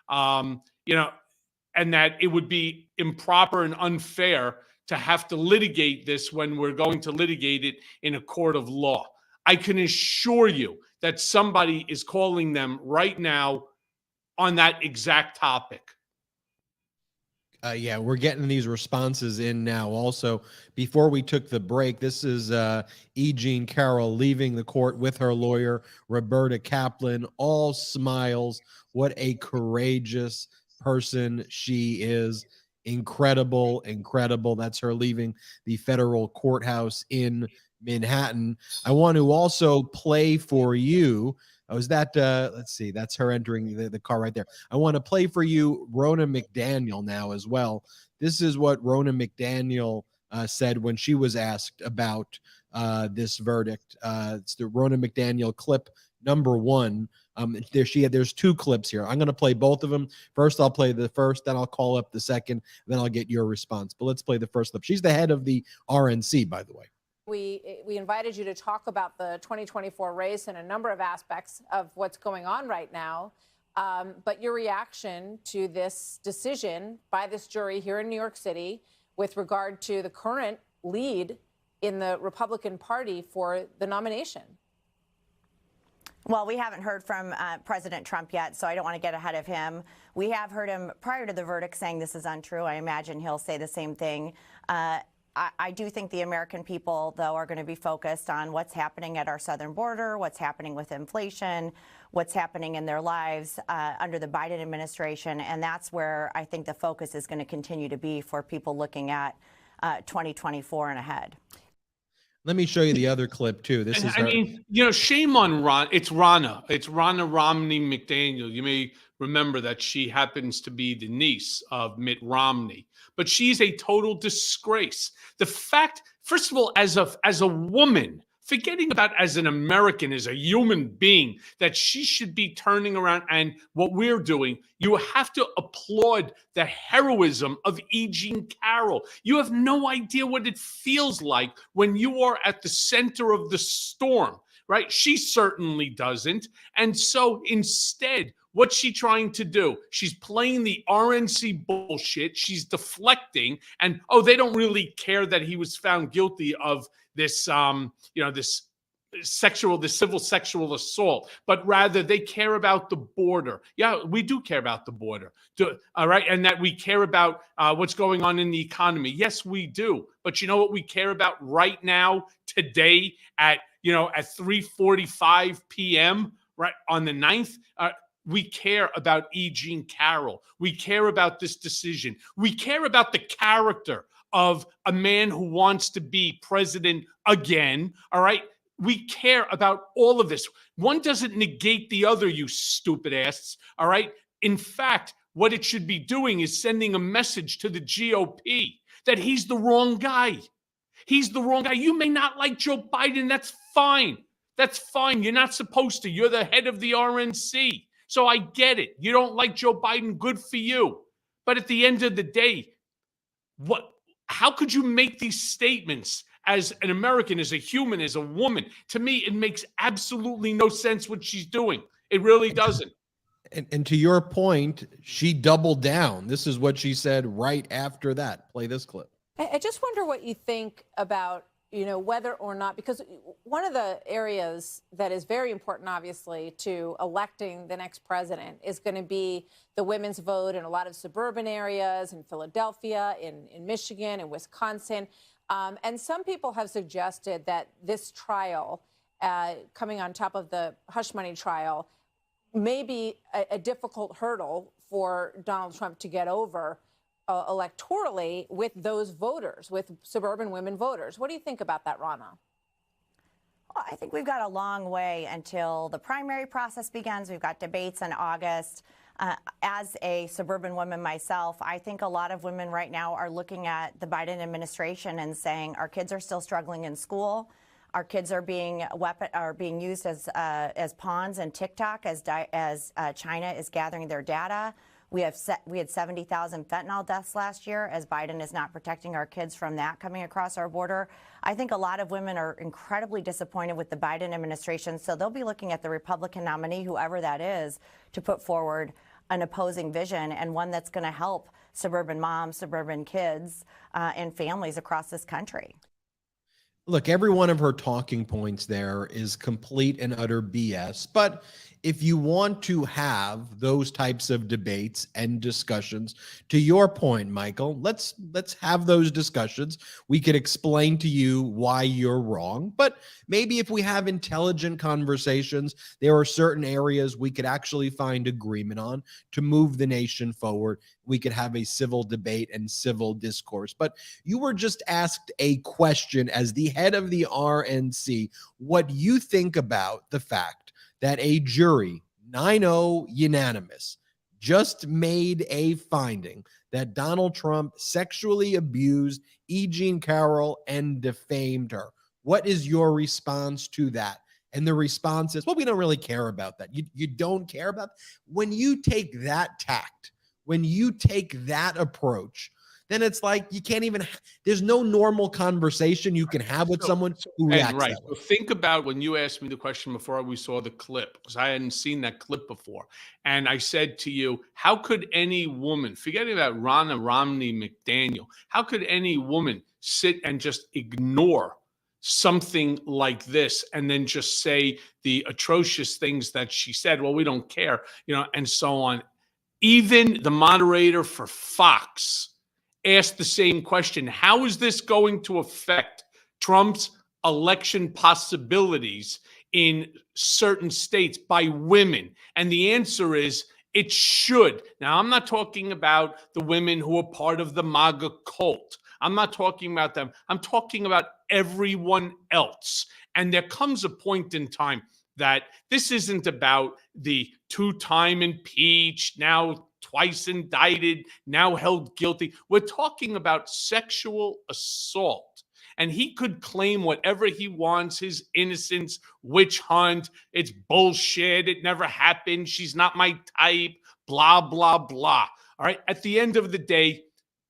And that it would be improper and unfair to have to litigate this when we're going to litigate it in a court of law. I can assure you that somebody is calling them right now on that exact topic.
Yeah, we're getting these responses in now. Also, before we took the break, this is E. Jean Carroll leaving the court with her lawyer, Roberta Kaplan, all smiles. What a courageous person she is. Incredible, incredible. That's her leaving the federal courthouse in Manhattan. I want to also play for you. Oh, is that, let's see, that's her entering the car right there. I want to play for you Ronna McDaniel now as well. This is what Ronna McDaniel said when she was asked about this verdict. It's the Ronna McDaniel clip number 1. There's 2 clips here. I'm going to play both of them. First, I'll play the first, then I'll call up the second, then I'll get your response. But let's play the first clip. She's the head of the RNC, by the way.
We invited you to talk about the 2024 race and a number of aspects of what's going on right now. But your reaction to this decision by this jury here in New York City with regard to the current lead in the Republican Party for the nomination?
Well, we haven't heard from President Trump yet, so I don't want to get ahead of him. We have heard him prior to the verdict saying this is untrue. I imagine he'll say the same thing. I do think the American people, though, are going to be focused on what's happening at our southern border, what's happening with inflation, what's happening in their lives under the Biden administration. And that's where I think the focus is going to continue to be for people looking at 2024 and ahead.
Let me show you the other clip, too. This is her.
I mean, shame on Ron. It's Ronna. It's Ronna Romney McDaniel. You may remember that she happens to be the niece of Mitt Romney, but she's a total disgrace. The fact, first of all, as a woman, forgetting about as an American, as a human being, that she should be turning around and what we're doing, you have to applaud the heroism of E. Jean Carroll. You have no idea what it feels like when you are at the center of the storm, right? She certainly doesn't. And so instead, what's she trying to do? She's playing the RNC bullshit. She's deflecting. And, they don't really care that he was found guilty of this, this civil sexual assault, but rather they care about the border. Yeah, we do care about the border. All right. And that we care about what's going on in the economy. Yes, we do. But you know what we care about right now, today at 3:45 p.m., right on the 9th? We care about E. Jean Carroll. We care about this decision. We care about the character of a man who wants to be president again. All right. We care about all of this. One doesn't negate the other, you stupid ass. All right. In fact, what it should be doing is sending a message to the GOP that he's the wrong guy. He's the wrong guy. You may not like Joe Biden. That's fine. That's fine. You're not supposed to. You're the head of the RNC. So I get it. You don't like Joe Biden. Good for you. But at the end of the day, how could you make these statements as an American, as a human, as a woman? To me, it makes absolutely no sense what she's doing. It really doesn't.
And to your point, she doubled down. This is what she said right after that. Play this clip.
I just wonder what you think about, whether or not, because one of the areas that is very important, obviously, to electing the next president is going to be the women's vote in a lot of suburban areas, in Philadelphia, in Michigan, and Wisconsin. And some people have suggested that this trial, coming on top of the hush money trial, may be a difficult hurdle for Donald Trump to get over electorally with those voters, with suburban women voters. What do you think about that, Ronna?
Well, I think we've got a long way until the primary process begins. We've got debates in August. As a suburban woman myself, I think a lot of women right now are looking at the Biden administration and saying our kids are still struggling in school. Our kids are being used as pawns in TikTok as China is gathering their data. We had 70,000 fentanyl deaths last year as Biden is not protecting our kids from that coming across our border. I think a lot of women are incredibly disappointed with the Biden administration, so they'll be looking at the Republican nominee, whoever that is, to put forward an opposing vision and one that's going to help suburban moms, suburban kids, and families across this country.
Look, every one of her talking points there is complete and utter BS. But if you want to have those types of debates and discussions, to your point, Michael, let's have those discussions. We could explain to you why you're wrong. But maybe if we have intelligent conversations, there are certain areas we could actually find agreement on to move the nation forward. We could have a civil debate and civil discourse. But you were just asked a question as the head of the RNC, what you think about the fact that a jury, 9-0 unanimous, just made a finding that Donald Trump sexually abused E. Jean Carroll and defamed her. What is your response to that? And the response is, well, we don't really care about that. You don't care about that? When you take that tact, when you take that approach, then it's like you can't even, there's no normal conversation you can have with someone who reacts
right.
that way.
So think about when you asked me the question before we saw the clip, because I hadn't seen that clip before. And I said to you, how could any woman, forgetting about Ronna Romney McDaniel, how could any woman sit and just ignore something like this and then just say the atrocious things that she said? Well, we don't care, and so on. Even the moderator for Fox asked the same question. How is this going to affect Trump's election possibilities in certain states by women? And the answer is it should. Now, I'm not talking about the women who are part of the MAGA cult. I'm not talking about them. I'm talking about everyone else. And there comes a point in time that this isn't about the two-time impeached, now twice indicted, now held guilty. We're talking about sexual assault. And he could claim whatever he wants, his innocence, witch hunt, it's bullshit, it never happened, she's not my type, blah, blah, blah. All right. At the end of the day,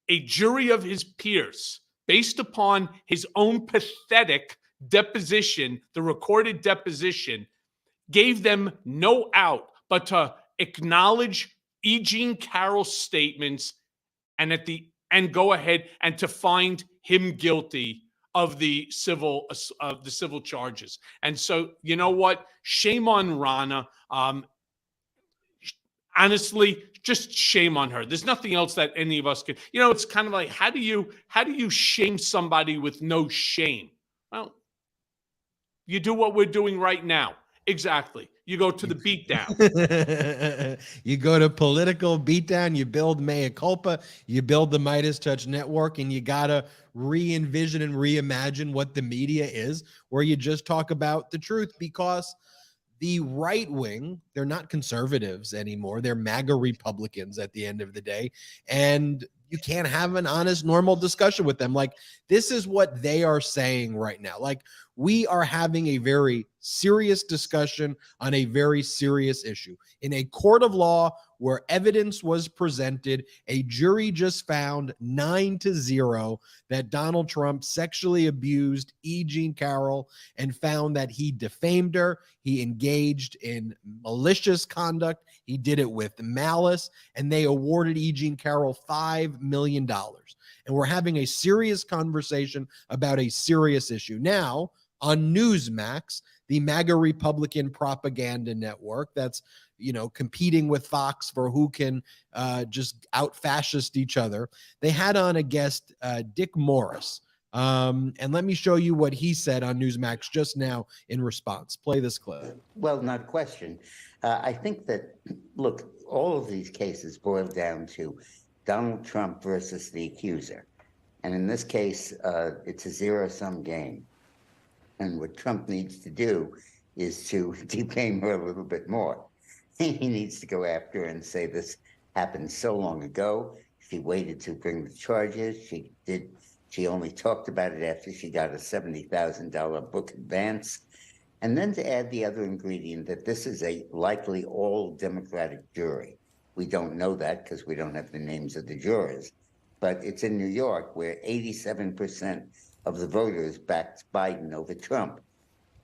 a jury of his peers, based upon his own pathetic deposition, the recorded deposition, gave them no out but to acknowledge E. Jean Carroll's statements and go ahead and to find him guilty of the civil charges. And so, you know what? Shame on Ronna. Honestly, just shame on her. There's nothing else that any of us can. It's kind of like, how do you shame somebody with no shame? Well, you do what we're doing right now. Exactly. You go to the beatdown.
You go to Political Beatdown. You build Mea Culpa. You build the MeidasTouch network, and you got to re-envision and reimagine what the media is, where you just talk about the truth, because the right wing, they're not conservatives anymore. They're MAGA Republicans at the end of the day. And you can't have an honest, normal discussion with them. Like, this is what they are saying right now. Like, we are having a very serious discussion on a very serious issue. In a court of law where evidence was presented, a jury just found 9-0 that Donald Trump sexually abused E. Jean Carroll and found that he defamed her. He engaged in malicious conduct. He did it with malice, and they awarded E. Jean Carroll $5 million. And we're having a serious conversation about a serious issue. Now, on Newsmax, the MAGA Republican propaganda network that's, competing with Fox for who can just out-fascist each other, they had on a guest, Dick Morris. And let me show you what he said on Newsmax just now in response. Play this clip.
Well, not question. I think that, look, all of these cases boil down to Donald Trump versus the accuser. And in this case, it's a zero-sum game. And what Trump needs to do is to defame her a little bit more. He needs to go after her and say this happened so long ago. She waited to bring the charges. She did She only talked about it after she got a $70,000 book advance. And then to add the other ingredient that this is a likely all Democratic jury. We don't know that because we don't have the names of the jurors, but it's in New York where 87% of the voters backed Biden over Trump.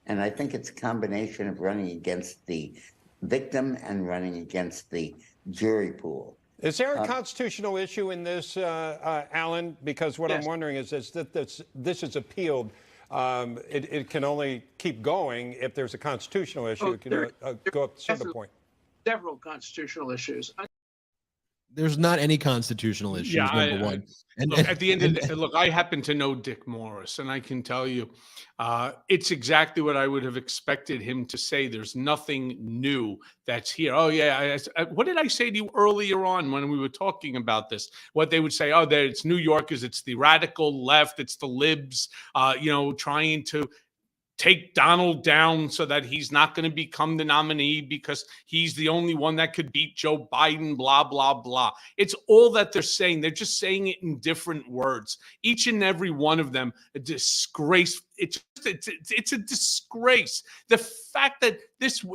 And I think it's a combination of running against the victim and running against the jury pool.
Is there a constitutional issue in this, Alan? Because what I'm wondering is that this is appealed. It can only keep going if there's a constitutional issue. It can go up to the point.
Several constitutional issues.
There's not any constitutional issues, number one. And
look, at the end of the day, look, I happen to know Dick Morris, and I can tell you it's exactly what I would have expected him to say. There's nothing new that's here. Oh, yeah. What did I say to you earlier on when we were talking about this? What they would say, oh, it's New Yorkers, it's the radical left, it's the libs, trying to take Donald down so that he's not going to become the nominee because he's the only one that could beat Joe Biden, blah, blah, blah. It's all that they're saying. They're just saying it in different words. Each and every one of them, a disgrace. It's a disgrace. The fact that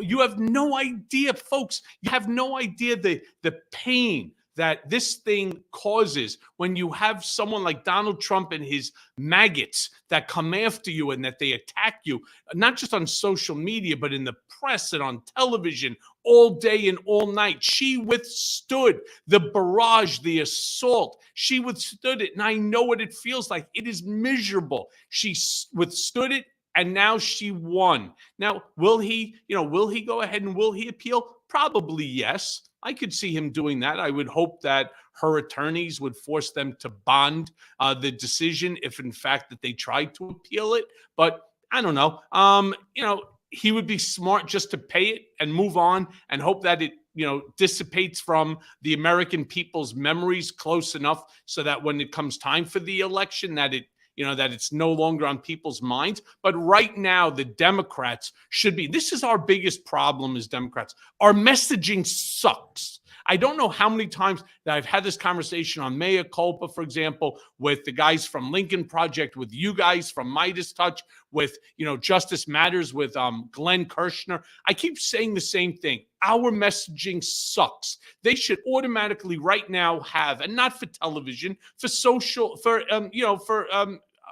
you have no idea, folks, you have no idea the pain that this thing causes when you have someone like Donald Trump and his maggots that come after you and that they attack you, not just on social media, but in the press and on television all day and all night. She withstood the barrage, the assault. She withstood it. And I know what it feels like. It is miserable. She withstood it. And now she won. Now, will he go ahead and will he appeal? Probably yes. I could see him doing that. I would hope that her attorneys would force them to bond the decision if, in fact, that they tried to appeal it. But I don't know. He would be smart just to pay it and move on and hope that it, dissipates from the American people's memories close enough so that when it comes time for the election, that it's no longer on people's minds. But right now, the Democrats should be. This is our biggest problem as Democrats. Our messaging sucks. I don't know how many times that I've had this conversation on Mea Culpa, for example, with the guys from Lincoln Project, with you guys from MeidasTouch, with, Justice Matters, with Glenn Kirshner. I keep saying the same thing. Our messaging sucks. They should automatically right now have, and not for television, for social,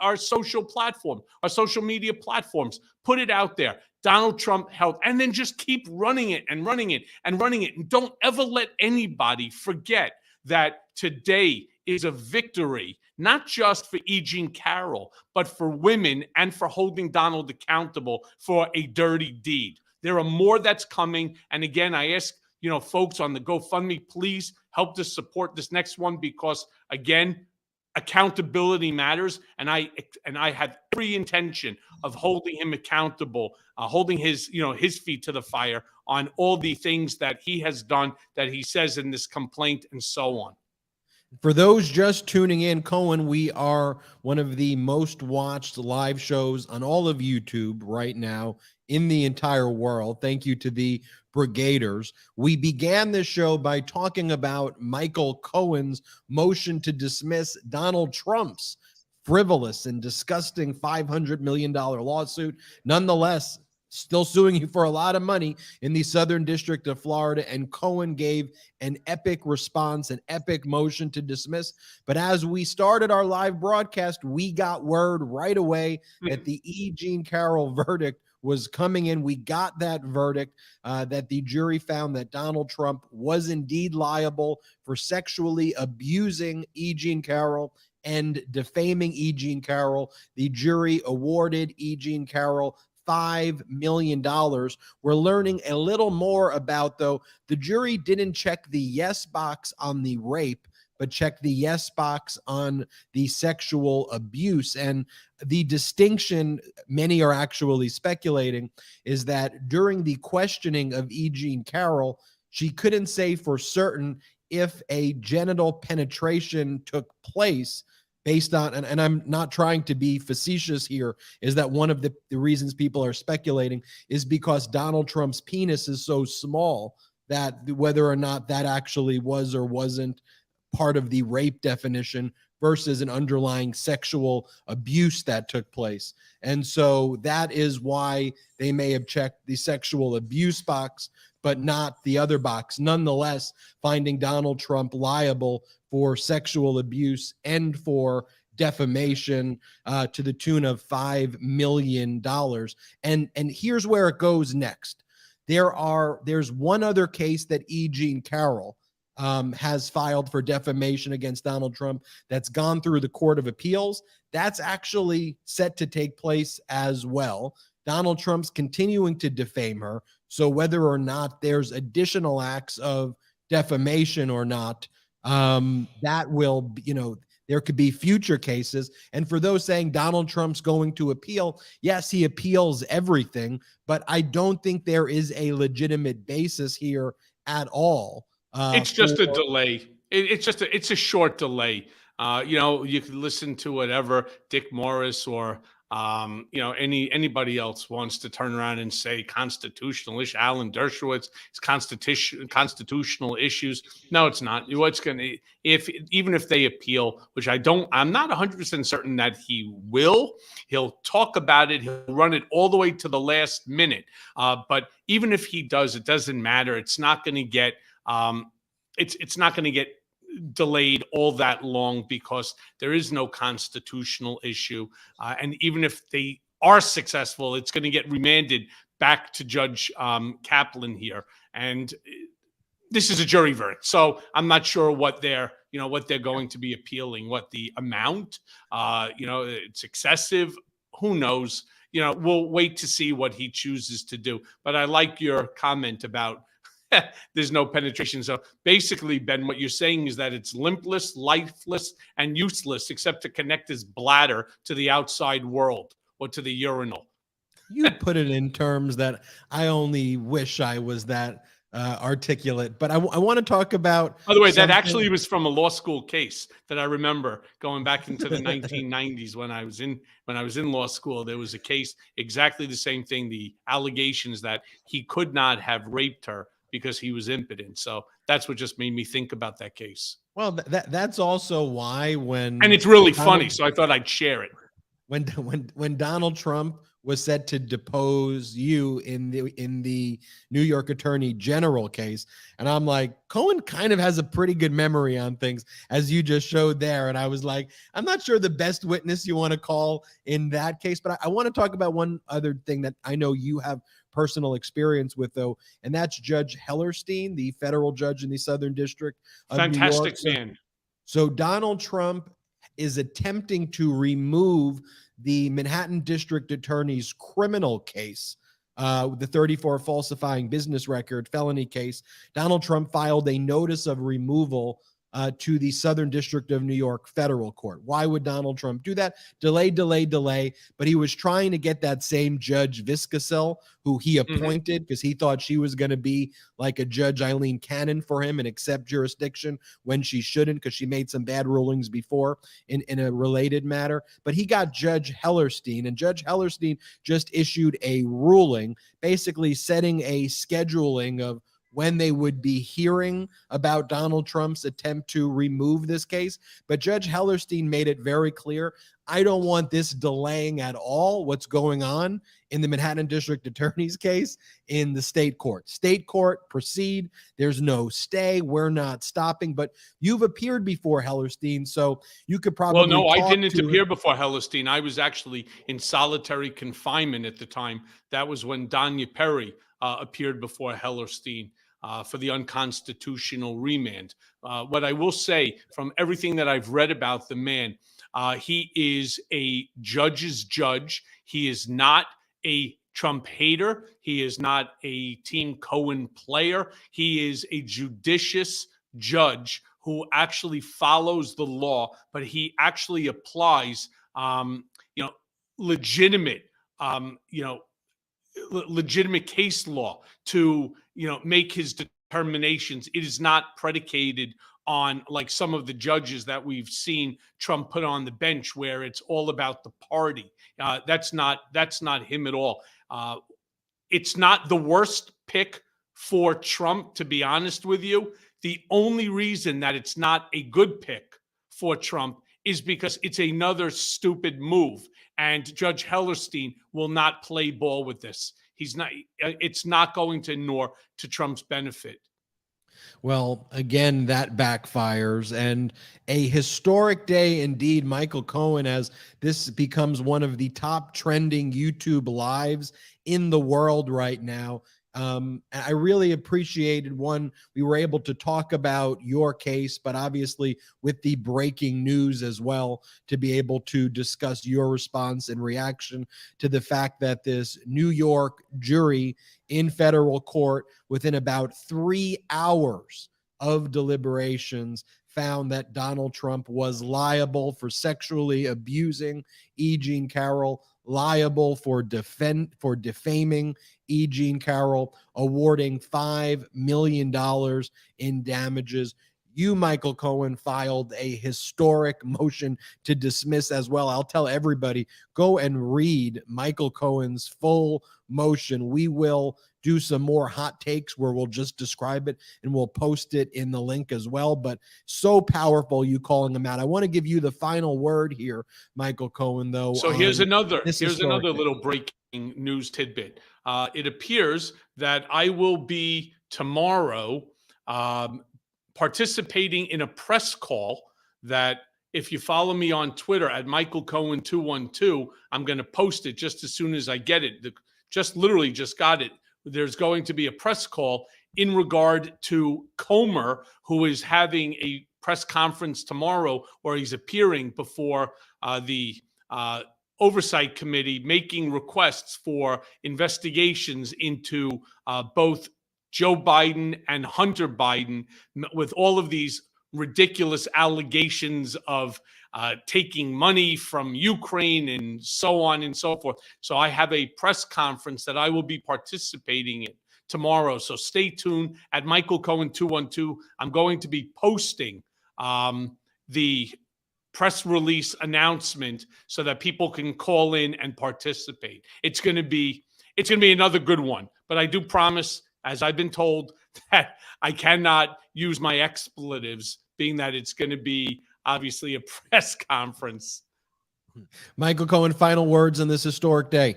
our social platform, our social media platforms, put it out there. Donald Trump held, and then just keep running it and running it and running it. And don't ever let anybody forget that today is a victory, not just for E. Jean Carroll, but for women and for holding Donald accountable for a dirty deed. There are more that's coming. And again, I ask, folks on the GoFundMe, please help to support this next one because, again, accountability matters, and I have every intention of holding him accountable, holding his feet to the fire on all the things that he has done, that he says in this complaint, and so on.
For those just tuning in, Cohen, we are one of the most watched live shows on all of YouTube right now in the entire world. Thank you to the Brigaders. We began this show by talking about Michael Cohen's motion to dismiss Donald Trump's frivolous and disgusting $500 million lawsuit. Nonetheless, still suing you for a lot of money in the Southern District of Florida. And Cohen gave an epic response, an epic motion to dismiss. But as we started our live broadcast, we got word right away that the E. Jean Carroll verdict was coming in. We got that verdict that the jury found that Donald Trump was indeed liable for sexually abusing E. Jean Carroll and defaming E. Jean Carroll. The jury awarded E. Jean Carroll $5 million. We're learning a little more about, though, the jury didn't check the yes box on the rape, but check the yes box on the sexual abuse. And the distinction many are actually speculating is that during the questioning of E. Jean Carroll, she couldn't say for certain if a genital penetration took place based on, and I'm not trying to be facetious here, is that one of the reasons people are speculating is because Donald Trump's penis is so small that whether or not that actually was or wasn't part of the rape definition versus an underlying sexual abuse that took place. And so that is why they may have checked the sexual abuse box, but not the other box. Nonetheless, finding Donald Trump liable for sexual abuse and for defamation to the tune of $5 million. And here's where it goes next. There's one other case that E. Jean Carroll has filed for defamation against Donald Trump that's gone through the Court of Appeals. That's actually set to take place as well. Donald Trump's continuing to defame her. So whether or not there's additional acts of defamation or not, that will, there could be future cases. And for those saying Donald Trump's going to appeal, yes, he appeals everything, but I don't think there is a legitimate basis here at all.
It's just a delay. It's a short delay. You can listen to whatever Dick Morris or anybody else wants to turn around and say constitutional issue. Alan Dershowitz, it's constitutional issues. No, it's not. What's going to, even if they appeal, which I'm not 100% certain that he will. He'll talk about it. He'll run it all the way to the last minute. But even if he does, it doesn't matter. It's not going to get. It's not going to get delayed all that long because there is no constitutional issue. And even if they are successful, it's going to get remanded back to Judge Kaplan here. And this is a jury verdict. So I'm not sure what they're going to be appealing, what the amount, it's excessive. Who knows? We'll wait to see what he chooses to do. But I like your comment about there's no penetration. So basically, Ben, what you're saying is that it's limpless, lifeless, and useless except to connect his bladder to the outside world or to the urinal.
You put it in terms that I only wish I was that articulate. But I want to talk about.
By the way, that actually was from a law school case that I remember going back into the 1990s when I was in law school. There was a case, exactly the same thing. The allegations that he could not have raped her because he was impotent. So that's what just made me think about that case.
Well, that's also why and
it's really funny, so I thought I'd share it.
When Donald Trump was set to depose you in the New York Attorney General case, and I'm like, Cohen kind of has a pretty good memory on things, as you just showed there. And I was like, I'm not sure the best witness you want to call in that case, but I want to talk about one other thing that I know you have personal experience with, though, and that's Judge Hellerstein, the federal judge in the Southern District of
Fantastic
New York.
man.
So Donald Trump is attempting to remove the Manhattan District Attorney's criminal case, the 34 falsifying business record felony case. Donald Trump filed a notice of removal to the Southern District of New York federal court. Why would Donald Trump do that? Delay. But he was trying to get that same Judge Viscasel, who he appointed because he thought she was going to be like a Judge Eileen Cannon for him and accept jurisdiction when she shouldn't because she made some bad rulings before in a related matter. But he got Judge Hellerstein, and Judge Hellerstein just issued a ruling basically setting a scheduling of when they would be hearing about Donald Trump's attempt to remove this case. But Judge Hellerstein made it very clear, I don't want this delaying at all what's going on in the Manhattan District Attorney's case in the state court. State court, proceed. There's no stay. We're not stopping. But you've appeared before Hellerstein, so you could probably
Well, no, I didn't appear before Hellerstein. I was actually in solitary confinement at the time. That was when Danya Perry appeared before Hellerstein. For the unconstitutional remand. What I will say from everything that I've read about the man, he is a judge's judge. He is not a Trump hater. He is not a Team Cohen player. He is a judicious judge who actually follows the law, but he actually applies, legitimate case law to make his determinations. It is not predicated on like some of the judges that we've seen Trump put on the bench where it's all about the party. That's not him at all. It's not the worst pick for Trump, to be honest with you. The only reason that it's not a good pick for Trump is because it's another stupid move. And Judge Hellerstein will not play ball with this. It's not going to inure to Trump's benefit.
Well, again, that backfires, and a historic day indeed, Michael Cohen, as this becomes one of the top trending YouTube lives in the world right now. I really appreciated, one, we were able to talk about your case, but obviously with the breaking news as well, to be able to discuss your response and reaction to the fact that this New York jury in federal court, within about 3 hours of deliberations, found that Donald Trump was liable for sexually abusing E. Jean Carroll, liable for defaming E. Jean Carroll, awarding $5 million in damages. You, Michael Cohen, filed a historic motion to dismiss as well. I'll tell everybody, go and read Michael Cohen's full motion. We will do some more hot takes where we'll just describe it, and we'll post it in the link as well. But so powerful, you calling them out. I want to give you the final word here, Michael Cohen, though.
So here's another little breaking news tidbit. It appears that I will be tomorrow participating in a press call that, if you follow me on Twitter at Michael Cohen 212, I'm going to post it just as soon as I get it. Literally just got it. There's going to be a press call in regard to Comer, who is having a press conference tomorrow where he's appearing before the Oversight Committee, making requests for investigations into both Joe Biden and Hunter Biden, with all of these ridiculous allegations of taking money from Ukraine and so on and so forth. So I have a press conference that I will be participating in tomorrow. So stay tuned at Michael Cohen 212. I'm going to be posting the press release announcement so that people can call in and participate. It's going to be another good one. But I do promise, as I've been told, that I cannot use my expletives, being that it's going to be obviously a press conference.
Michael Cohen, final words on this historic day.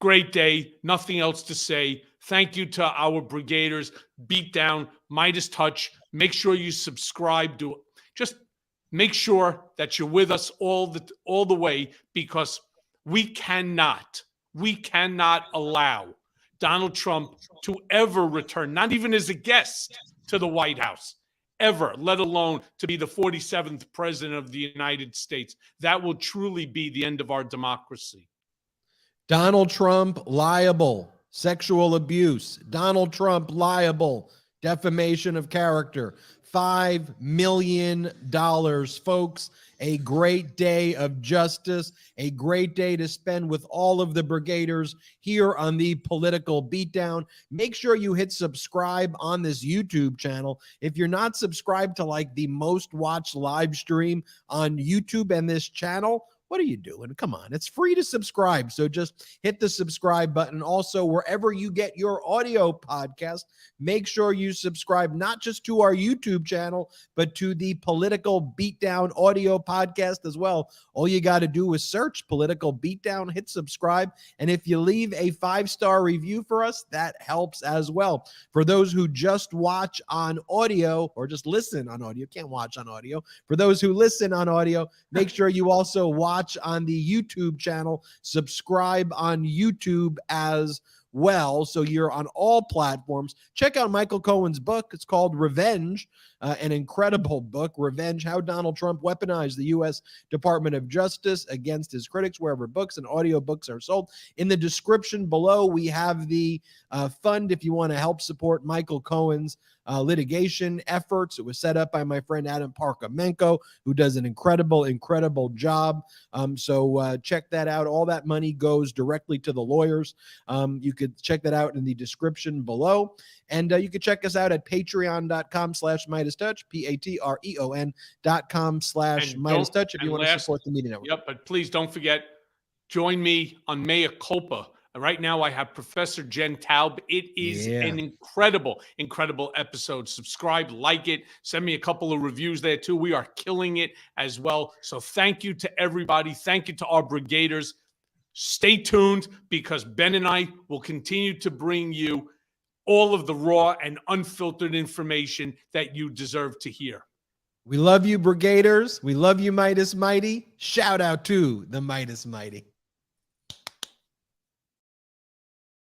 Great day. Nothing else to say. Thank you to our brigaders. Beatdown, MeidasTouch. Make sure you subscribe to it. Just make sure that you're with us all the way, because we cannot allow Donald Trump to ever return, not even as a guest, to the White House, ever, let alone to be the 47th president of the United States. That will truly be the end of our democracy.
Donald Trump liable, sexual abuse. Donald Trump liable, defamation of character. $5 million, folks. A great day of justice, a great day to spend with all of the brigaders here on the Political Beatdown. Make sure you hit subscribe on this YouTube channel. If you're not subscribed to like the most watched live stream on YouTube and this channel, what are you doing? Come on, it's free to subscribe. So just hit the subscribe button. Also, wherever you get your audio podcast, make sure you subscribe not just to our YouTube channel, but to the Political Beatdown audio podcast as well. All you got to do is search Political Beatdown, hit subscribe, and if you leave a 5-star review for us, that helps as well. For those who just watch on audio or just listen on audio, can't watch on audio. For those who listen on audio, make sure you also watch on the YouTube channel, subscribe on YouTube as well, so you're on all platforms. Check out Michael Cohen's book. It's called Revenge, an incredible book, Revenge, How Donald Trump Weaponized the U.S. Department of Justice Against His Critics, wherever books and audiobooks are sold. In the description below, we have the fund if you want to help support Michael Cohen's litigation efforts. It was set up by my friend Adam Parkamenko, who does an incredible job. So check that out. All that money goes directly to the lawyers. You could check that out in the description below. And you can check us out at patreon.com/MeidasTouch, patreon.com/MeidasTouch if you want to support the media network.
Yep, but please don't forget, join me on Mea Culpa Right now, I have Professor Jen Taub. It is an incredible, incredible episode. Subscribe, like it, send me a couple of reviews there too. We are killing it as well. So thank you to everybody. Thank you to our brigaders. Stay tuned, because Ben and I will continue to bring you all of the raw and unfiltered information that you deserve to hear.
We love you, brigaders. We love you, Meidas Mighty. Shout out to the Meidas Mighty.